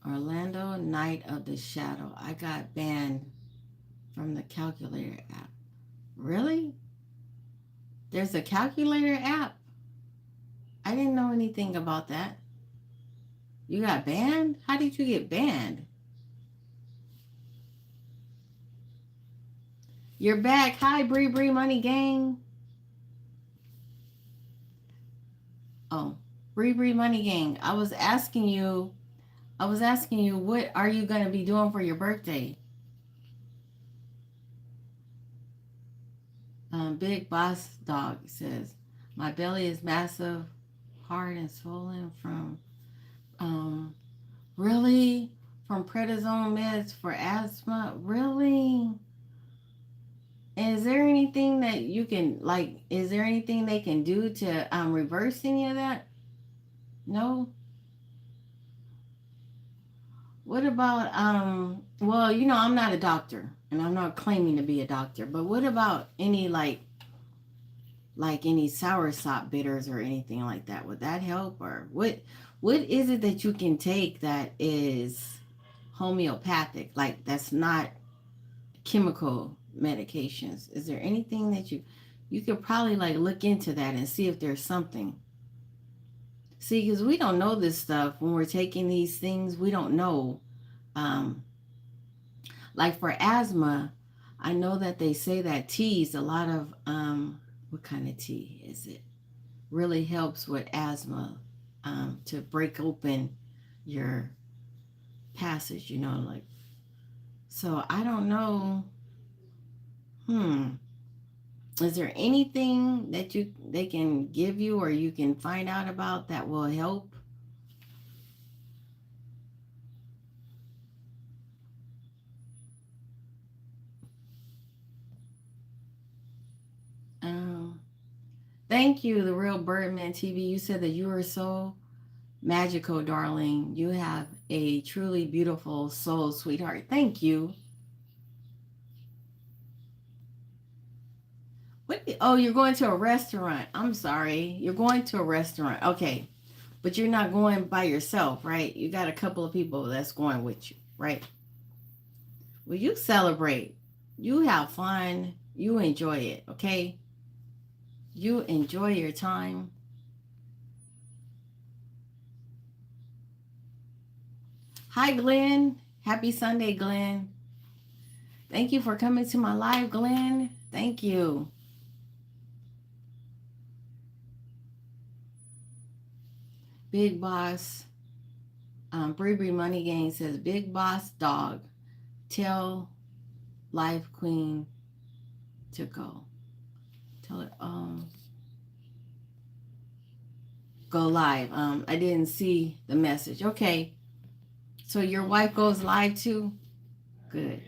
Orlando Night of the Shadow. I got banned from the calculator app. Really? There's a calculator app? I didn't know anything about that. You got banned? How did you get banned? You're back. Hi, Bree Bree Money Gang. Oh, Bree Bree Money Gang. I was asking you, what are you going to be doing for your birthday? Big Boss Dog says, my belly is massive, hard and swollen from, um, really? From prednisone meds for asthma? Really? And is there anything that you can, like, is there anything they can do to reverse any of that? No? What about, well, you know, I'm not a doctor and I'm not claiming to be a doctor, but what about any, like any soursop bitters or anything like that? Would that help? Or what is it that you can take that is homeopathic, like that's not chemical medications? Is there anything that you could probably like look into that and see if there's something? See, because we don't know this stuff when we're taking these things. We don't know. Um, like for asthma, I know that they say that teas, a lot of, what kind of tea is it? Really helps with asthma, to break open your passage, you know, like, so I don't know. Hmm. Is there anything that they can give you or you can find out about that will help? Thank you, the real Birdman TV. You said that you are so magical, darling. You have a truly beautiful soul, sweetheart. Thank you. What? Oh, you're going to a restaurant. I'm sorry. You're going to a restaurant. Okay. But you're not going by yourself, right? You got a couple of people that's going with you, right? Well, you celebrate. You have fun. You enjoy it, okay? You enjoy your time. Hi, Glenn. Happy Sunday, Glenn. Thank you for coming to my live, Glenn. Thank you. Big Boss. Bree Money Gang says, Big Boss Dog. Tell Life Queen to go. Tell it, go live. I didn't see the message. Okay. So your wife goes live too? Good.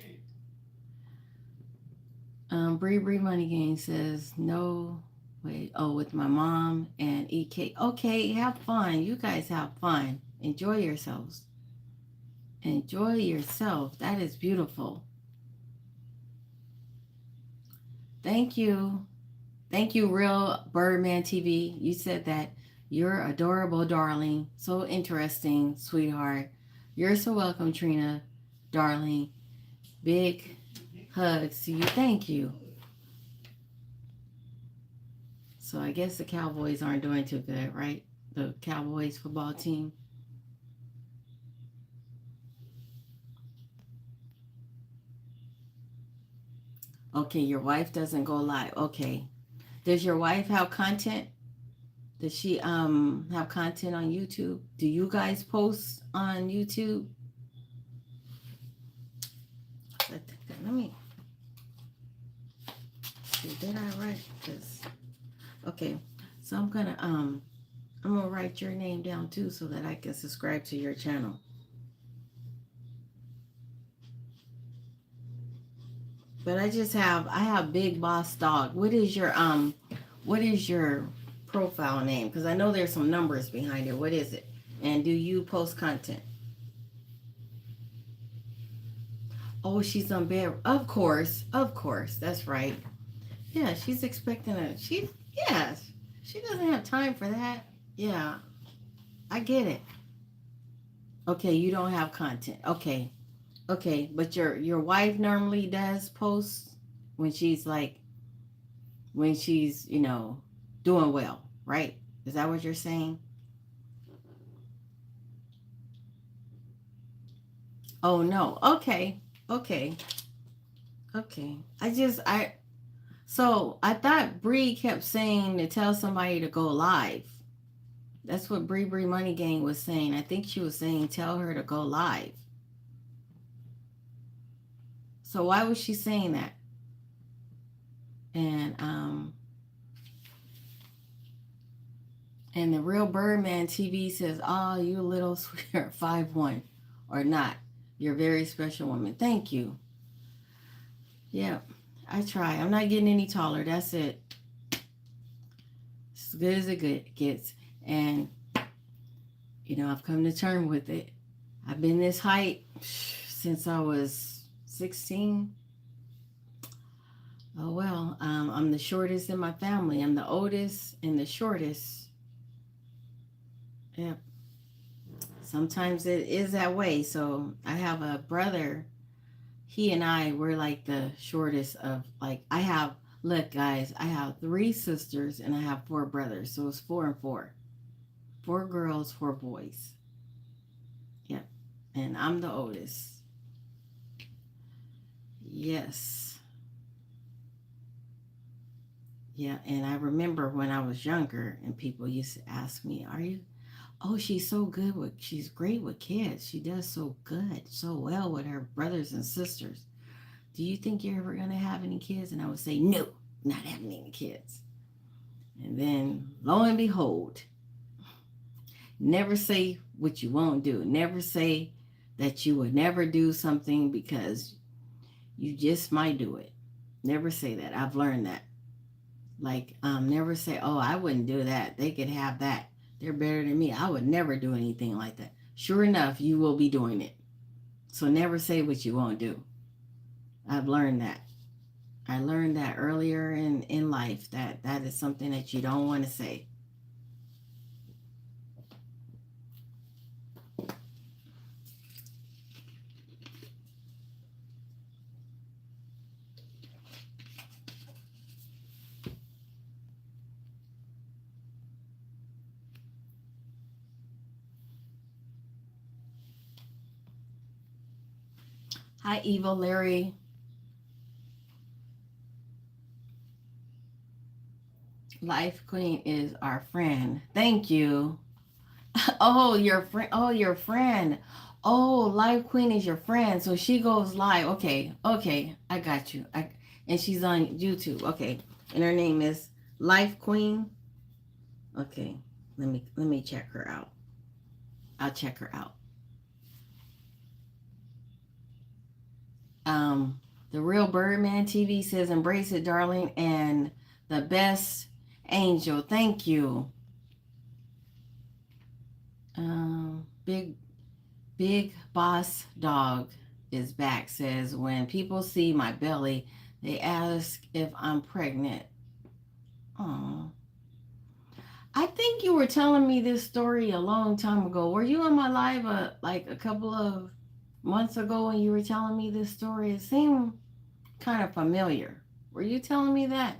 Bree Money Gang says, no, wait, oh, with my mom and eat cake. Okay, have fun. You guys have fun. Enjoy yourselves. Enjoy yourself. That is beautiful. Thank you. Thank you, Real Birdman TV. You said that you're adorable, darling. So interesting, sweetheart. You're so welcome, Trina, darling. Big hugs to you. Thank you. So I guess the Cowboys aren't doing too good, right? The Cowboys football team. Okay, your wife doesn't go live. Okay. Does your wife have content? Does she have content on YouTube? Do you guys post on YouTube? Let me see. Did I write this? Okay. So I'm gonna write your name down too so that I can subscribe to your channel. But I have Big Boss Dog. What is your profile name? Because I know there's some numbers behind it. What is it? And do you post content? Oh, she's on bed. Of course, that's right. Yeah, she's expecting yes. She doesn't have time for that. Yeah, I get it. Okay, you don't have content. Okay. Okay, but your wife normally does post when she's like when she's, doing well, right? Is that what you're saying? Oh no. Okay. Okay. Okay. I thought Bree kept saying to tell somebody to go live. That's what Bree Money Gang was saying. I think she was saying tell her to go live. So why was she saying that? And and the real Birdman TV says, "Oh, you little sweetheart, 5'1" or not. You're a very special woman. Thank you. Yeah, I try. I'm not getting any taller. That's it. As good as it gets. And I've come to terms with it. I've been this height since I was 16. Oh well, I'm the shortest in my family. I'm the oldest and the shortest. Yeah. Sometimes it is that way. So I have a brother. He and I were like the shortest of like I have. Look, guys, I have 3 sisters and I have 4 brothers. So it's 4 and 4. 4 girls, 4 boys. Yep. And I'm the oldest. Yes. Yeah. And I remember when I was younger and people used to ask me, are you oh, she's great with kids. She does so good, so well with her brothers and sisters. Do you think you're ever going to have any kids? And I would say, no, not having any kids. And then lo and behold, never say what you won't do. Never say that you would never do something because you just might do it. Never say that. I've learned that. Like, never say, oh, I wouldn't do that. They could have that. They're better than me. I would never do anything like that. Sure enough, you will be doing it. So never say what you won't do. I've learned that. I learned that earlier in life, that that is something that you don't want to say. Hi, Evil Larry. Life Queen is our friend. Thank you. Oh, your friend. Oh, your friend. Oh, Live Queen is your friend. So she goes live. Okay. Okay. I got you. And she's on YouTube. Okay. And her name is Life Queen. Okay. Let me check her out. I'll check her out. Um, the Real Birdman TV says, "Embrace it, darling," and the best angel. Thank you. Big Big Boss Dog is back. Says, when people see my belly, they ask if I'm pregnant. Oh, I think you were telling me this story a long time ago. Were you on my live like a couple of months ago when you were telling me this story? It seemed kind of familiar. Were you telling me that?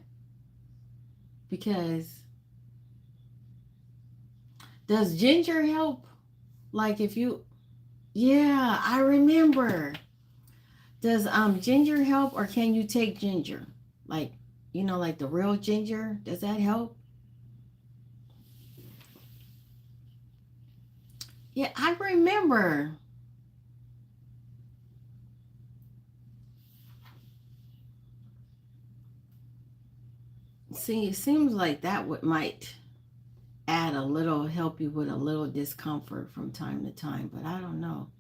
Because does ginger help? Like if you, yeah, I remember. Does ginger help, or can you take ginger? Like, like the real ginger, does that help? Yeah, I remember. See, it seems like that would might add a little, help you with a little discomfort from time to time, but I don't know.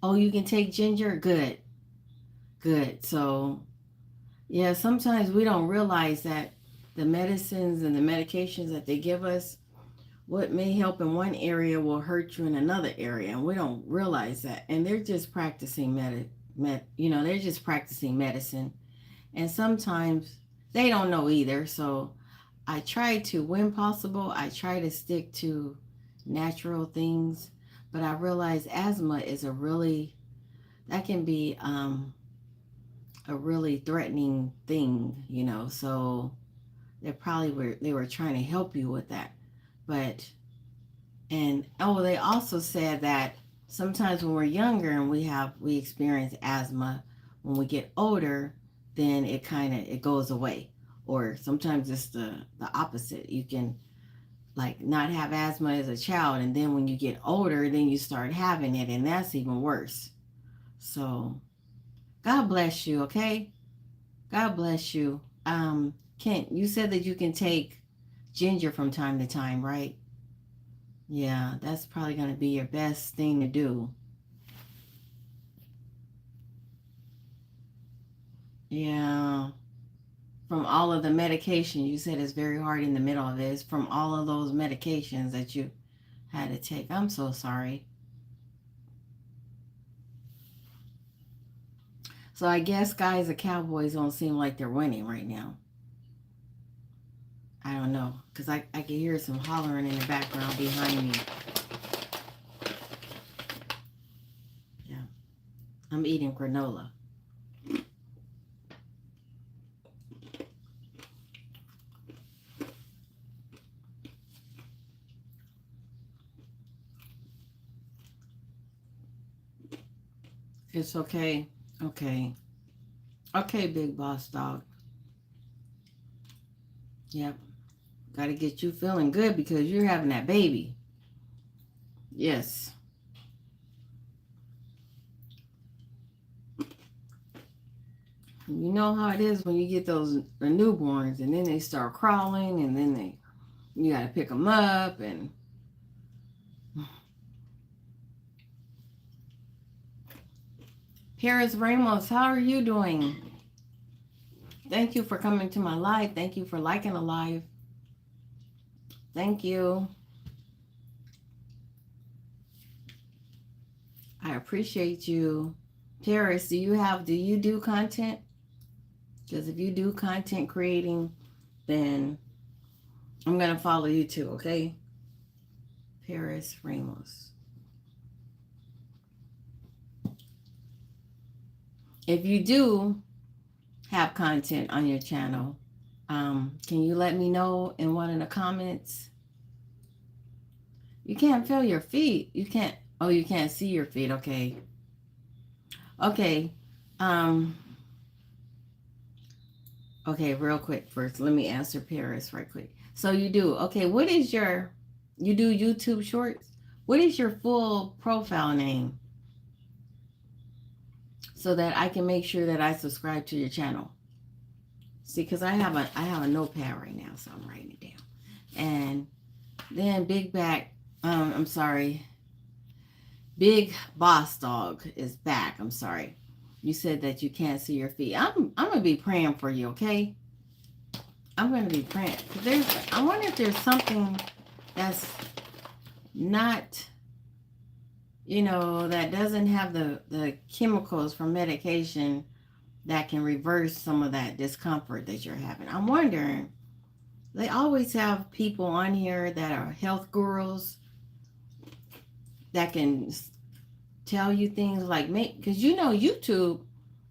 Oh, you can take ginger? Good. Good. So, yeah, sometimes we don't realize that the medicines and the medications that they give us, what may help in one area will hurt you in another area, and we don't realize that. And they're just practicing they're just practicing medicine, and sometimes they don't know either. So I try to, when possible, I try to stick to natural things, but I realize asthma is that can be a really threatening thing. So they were trying to help you with that, but and oh, they also said that sometimes when we're younger and we experience asthma, when we get older, then it goes away. Or sometimes it's the opposite. You can like not have asthma as a child, and then when you get older, then you start having it, and that's even worse. So God bless you, okay? God bless you. Kent, you said that you can take ginger from time to time, right? Yeah, that's probably going to be your best thing to do. Yeah, from all of the medication, you said it's very hard in the middle of this. From all of those medications that you had to take. I'm so sorry. So I guess, guys, the Cowboys don't seem like they're winning right now. I don't know, because I can hear some hollering in the background behind me. Yeah, I'm eating granola. It's okay. Okay. Okay, big boss dog. Yep. Got to get you feeling good because you're having that baby. Yes. You know how it is when you get those the newborns and then they start crawling and then you got to pick them up and Paris Ramos, how are you doing? Thank you for coming to my live. Thank you for liking a live. Thank you. I appreciate you. Paris, do you do content? Because if you do content creating, then I'm going to follow you too, okay? Paris Ramos. If you do have content on your channel, can you let me know in one of the comments? You can't feel your feet. You can't. Oh, you can't see your feet. Okay. Okay. Um. Okay. Real quick. First, let me answer Paris right quick. So you do. Okay. What is your? You do YouTube Shorts. What is your full profile name? So that I can make sure that I subscribe to your channel. See, because I have a notepad right now, so I'm writing it down. And then Big Back. I'm sorry. Big Boss Dog is back. I'm sorry. You said that you can't see your feet. I'm gonna be praying for you, okay? I'm gonna be praying. I wonder if there's something that's not, that doesn't have the chemicals from medication that can reverse some of that discomfort that you're having. I'm wondering. They always have people on here that are health gurus that can tell you things like because YouTube,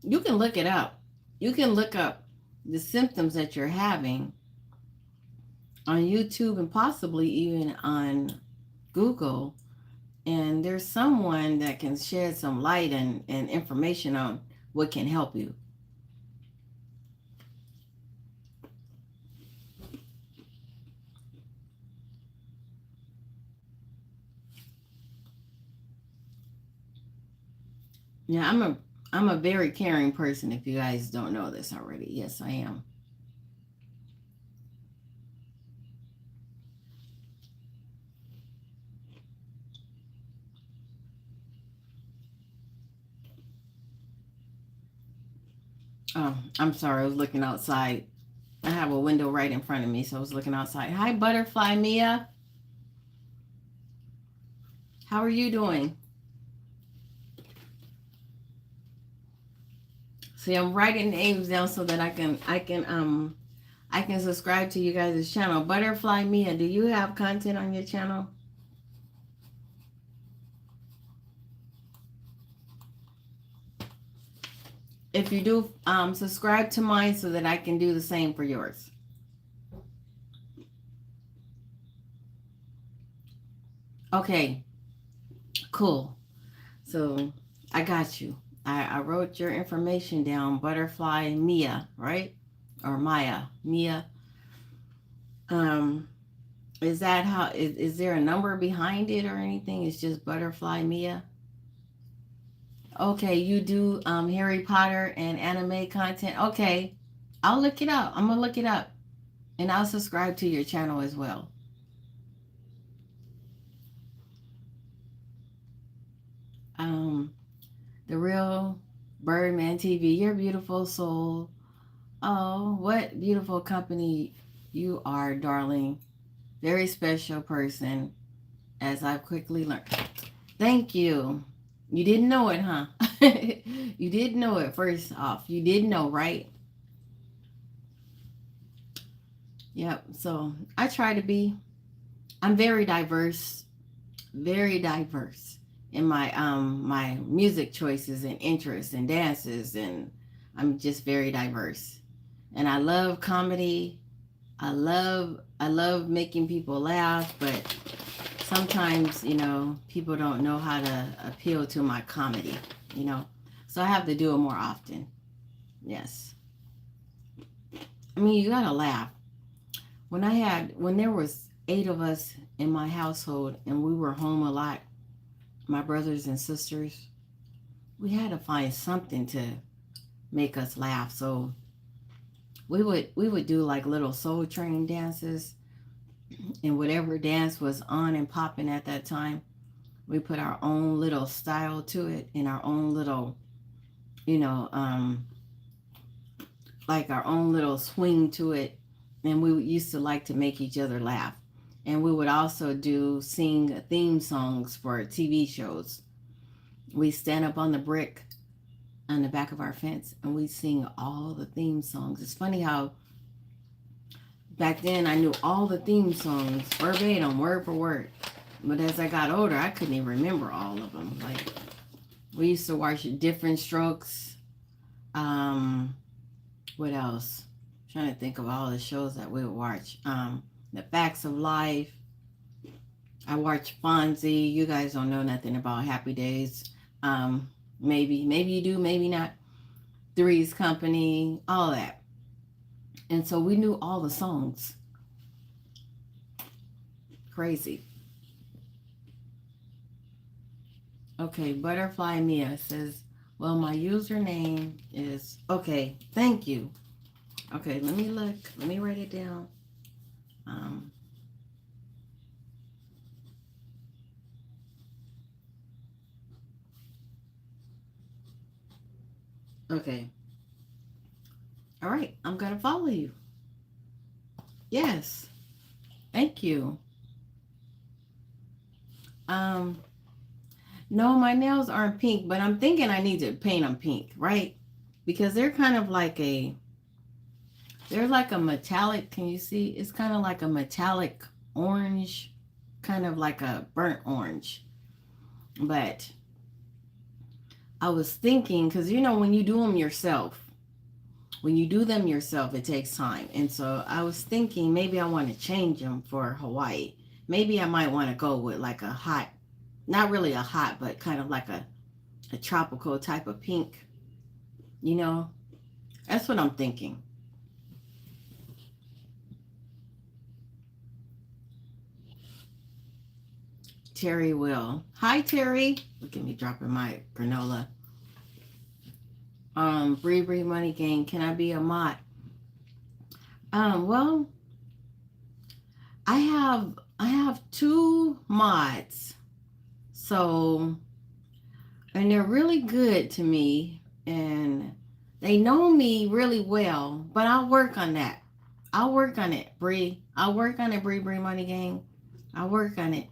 you can look it up. You can look up the symptoms that you're having on YouTube and possibly even on Google, and there's someone that can shed some light and information on what can help you. Yeah, I'm a very caring person, if you guys don't know this already. Yes, I am. Oh, I'm sorry. I was looking outside. I have a window right in front of me, so I was looking outside. Hi, Butterfly Mia. How are you doing? See, I'm writing names down so that I can subscribe to you guys' channel. Butterfly Mia, do you have content on your channel? If you do, subscribe to mine so that I can do the same for yours. Okay, cool. So I got you. I wrote your information down, Butterfly Mia, right? Or Maya, Mia. Um, is that how? Is there a number behind it or anything? It's just Butterfly Mia. Okay, you do Harry Potter and anime content. Okay, I'll look it up. I'm gonna look it up, and I'll subscribe to your channel as well. Um, the real Birdman TV. You're beautiful soul. Oh, what beautiful company you are, darling. Very special person, as I've quickly learned. Thank you. You didn't know it, huh? You didn't know it, first off. You did know, right? Yep. So I try to be. I'm very diverse in my music choices and interests and dances, and I'm just very diverse. And I love comedy. I love making people laugh, but sometimes, people don't know how to appeal to my comedy, you know. So I have to do it more often. Yes. I mean, you gotta laugh. When there was 8 of us in my household and we were home a lot, my brothers and sisters, we had to find something to make us laugh. So we would do like little soul train dances, and whatever dance was on and popping at that time, we put our own little style to it and our own little, you know, like our own little swing to it, and we used to like to make each other laugh. And we would also sing theme songs for TV shows. We stand up on the brick on the back of our fence and we sing all the theme songs. It's funny how back then I knew all the theme songs verbatim, word for word. But as I got older, I couldn't even remember all of them. Like, we used to watch Different Strokes. What else? I'm trying to think of all the shows that we would watch. The Facts of Life. I watched Fonzie. You guys don't know nothing about Happy Days. Maybe you do, maybe not. Three's Company, all that. And so we knew all the songs. Crazy. Okay, Butterfly Mia says, well, my username is, okay, thank you. Okay, let me look. Let me write it down. Okay. All right, I'm going to follow you. Yes. Thank you. No, my nails aren't pink, but I'm thinking I need to paint them pink, right? Because they're kind of like they're like a metallic, can you see? It's kind of like a metallic orange, kind of like a burnt orange. But I was thinking, because when you do them yourself, it takes time. And so I was thinking maybe I want to change them for Hawaii. Maybe I might want to go with like a hot, not really a hot, but kind of like a tropical type of pink. That's what I'm thinking. Terry will. Hi, Terry. Look at me dropping my granola. Bree Money Gang, can I be a mod? Well, I have 2 mods. So, and they're really good to me and they know me really well, but I'll work on that. I'll work on it, Bree. I'll work on it, Bree Money Gang. I'll work on it.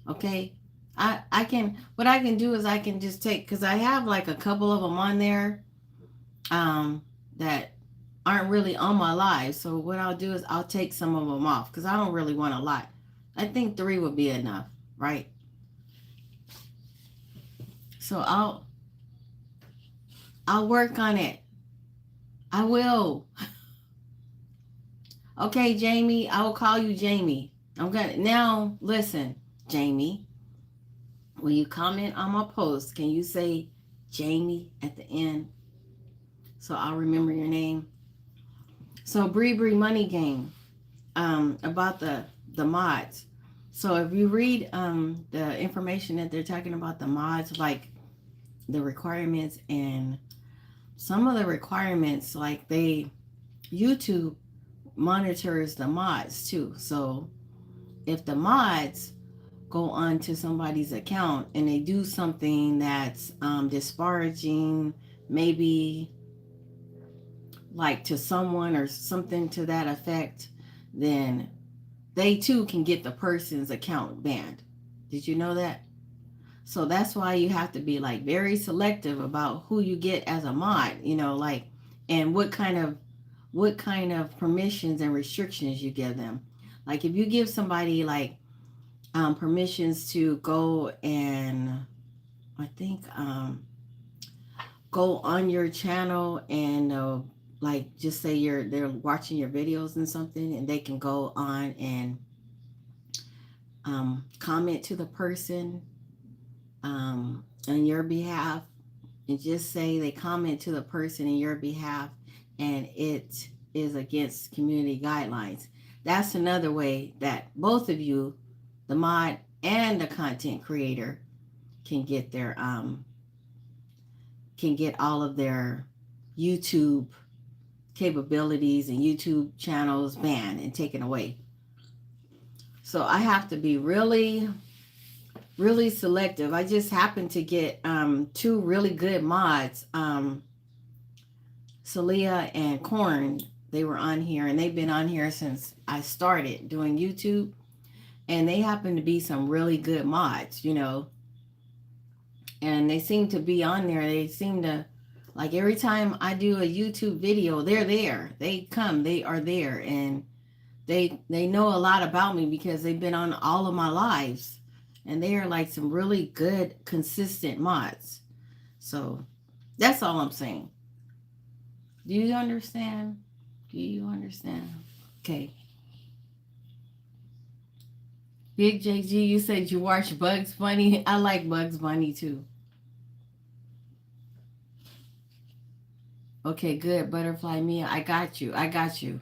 Okay? I can, what I can do is I can just take, because I have like a couple of them on there that aren't really on my live. So what I'll do is I'll take some of them off because I don't really want a lot. I think 3 would be enough, right? So I'll work on it. I will. Okay, Jamie, I will call you Jamie. I'm gonna now listen, Jamie. When you comment on my post, can you say Jamie at the end? So I'll remember your name. So Bree Money Gang, about the mods. So if you read the information that they're talking about, the mods, like the requirements, and some of the requirements, like YouTube monitors the mods too. So if the mods go onto somebody's account and they do something that's disparaging, maybe like to someone or something to that effect, then they too can get the person's account banned. Did you know that? So that's why you have to be like very selective about who you get as a mod, like, and what kind of permissions and restrictions you give them. Like if you give somebody like permissions to go and I think go on your channel and like just say they're watching your videos and something, and they can go on and comment to the person on your behalf, and just say they comment to the person in your behalf and it is against community guidelines. That's another way that both of you, the mod and the content creator, can get all of their YouTube capabilities and YouTube channels banned and taken away. So I have to be really, really selective. I just happened to get 2 really good mods. Celia and Corn, they were on here, and they've been on here since I started doing YouTube. And they happen to be some really good mods, you know. And they seem to be on there. They seem to, like, every time I do a YouTube video, they're there. They come, they are there, and they know a lot about me because they've been on all of my lives. And they are like some really good, consistent mods. So that's all I'm saying. Do you understand? Do you understand? Okay. Big JG, you said you watch Bugs Bunny. I like Bugs Bunny too. Okay, good. Butterfly Mia, I got you. I got you.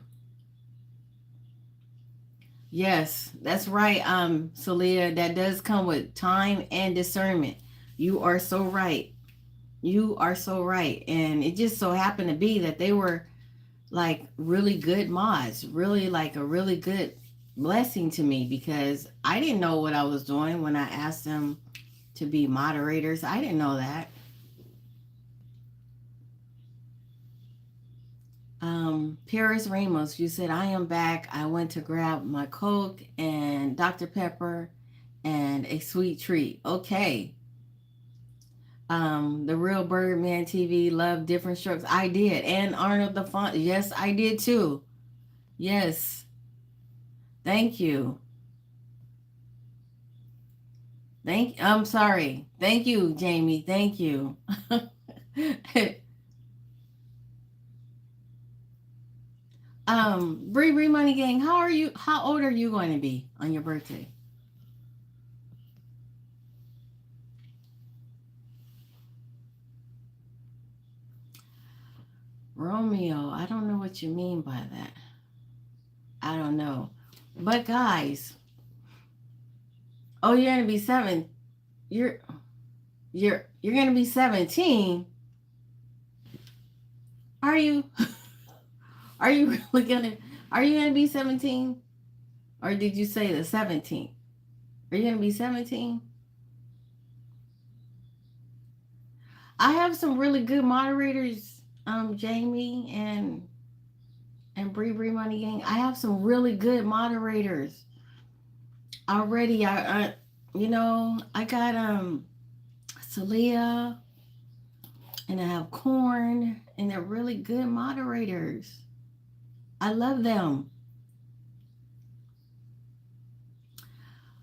Yes, that's right, Celia. That does come with time and discernment. You are so right. You are so right. And it just so happened to be that they were like really good mods, really like a really good blessing to me because I didn't know what I was doing when I asked them to be moderators. I didn't know that. Paris Ramos, you said, I am back. I went to grab my Coke and Dr. Pepper and a sweet treat. Okay. The Real Birdman TV, Love Different Strokes. I did. And Arnold the Font. Yes, I did too. Yes. Thank you. I'm sorry. Thank you, Jamie. Thank you. Bree Bree Money Gang, how old are you going to be on your birthday? Romeo, I don't know what you mean by that. I don't know. But guys, oh, you're gonna be you're you're gonna be 17. Are you? Are you really gonna are you gonna be 17? Or did you say the 17th? Are you gonna be 17? I have some really good moderators, Jamie and Bree Bree Money Gang. I have some really good moderators already. I got Celia and I have Corn, and they're really good moderators. I love them.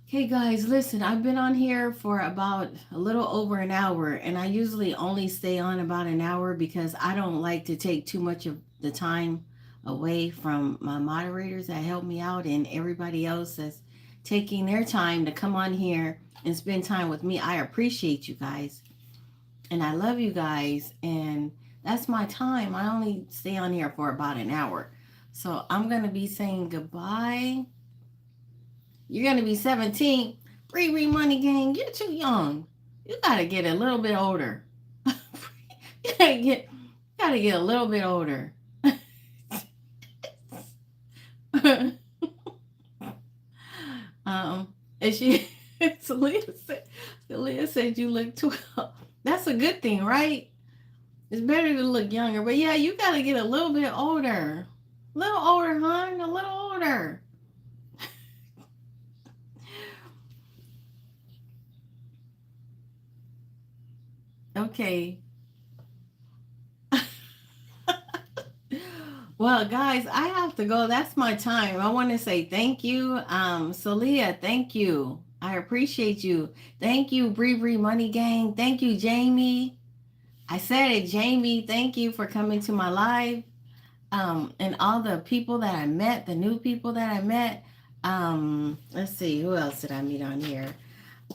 Okay, guys, listen, I've been on here for about a little over an hour, and I usually only stay on about an hour because I don't like to take too much of the time away from my moderators that help me out and everybody else that's taking their time to come on here and spend time with me. I appreciate you guys, and I love you guys, and that's my time. I only stay on here for about an hour. So I'm going to be saying goodbye. You're gonna be 17. Free Money Gang, you're too young. You gotta get a little bit older. You gotta get a little bit older. And she Celia said you look 12. That's a good thing, right? It's better to look younger. But yeah, you gotta get a little bit older. A little older, hon. A little older. Okay. Well, guys, I have to go. That's my time. I want to say thank you. Celia, thank you. I appreciate you. Thank you, Bree Bree Money Gang. Thank you, Jamie. I said it, Jamie. Thank you for coming to my live. And all the people that I met, the new people that I met. Let's see, who else did I meet on here?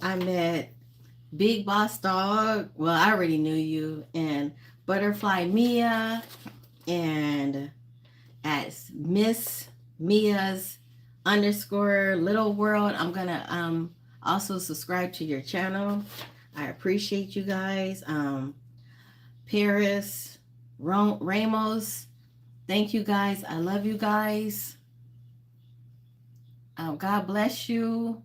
I met Big Boss Dog. Well, I already knew you. And Butterfly Mia. And at Miss Mia's underscore little world. I'm gonna also subscribe to your channel. I appreciate you guys. Paris Ramos. Thank you guys. I love you guys. God bless you.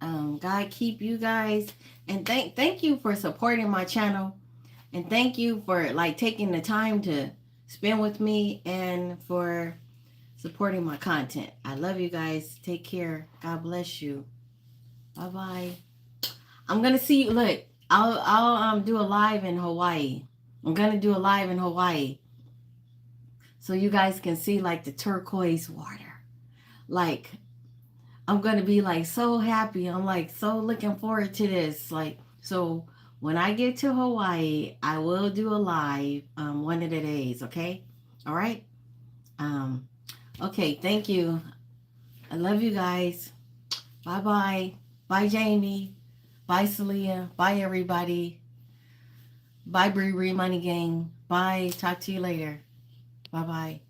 God keep you guys. And thank you for supporting my channel. And thank you for like taking the time to spend with me and for supporting my content. I love you guys. Take care. God bless you. Bye bye. I'm gonna see you. Look, I'll do a live in Hawaii. I'm gonna do a live in Hawaii, so you guys can see like the turquoise water. Like I'm gonna be like so happy. I'm like so looking forward to this. Like so when I get to Hawaii, I will do a live one of the days. Okay, all right. Um, okay. Thank you. I love you guys. Bye bye. Bye Jamie. Bye Celia. Bye everybody. Bye Bree Money Gang. Bye. Talk to you later. Bye bye.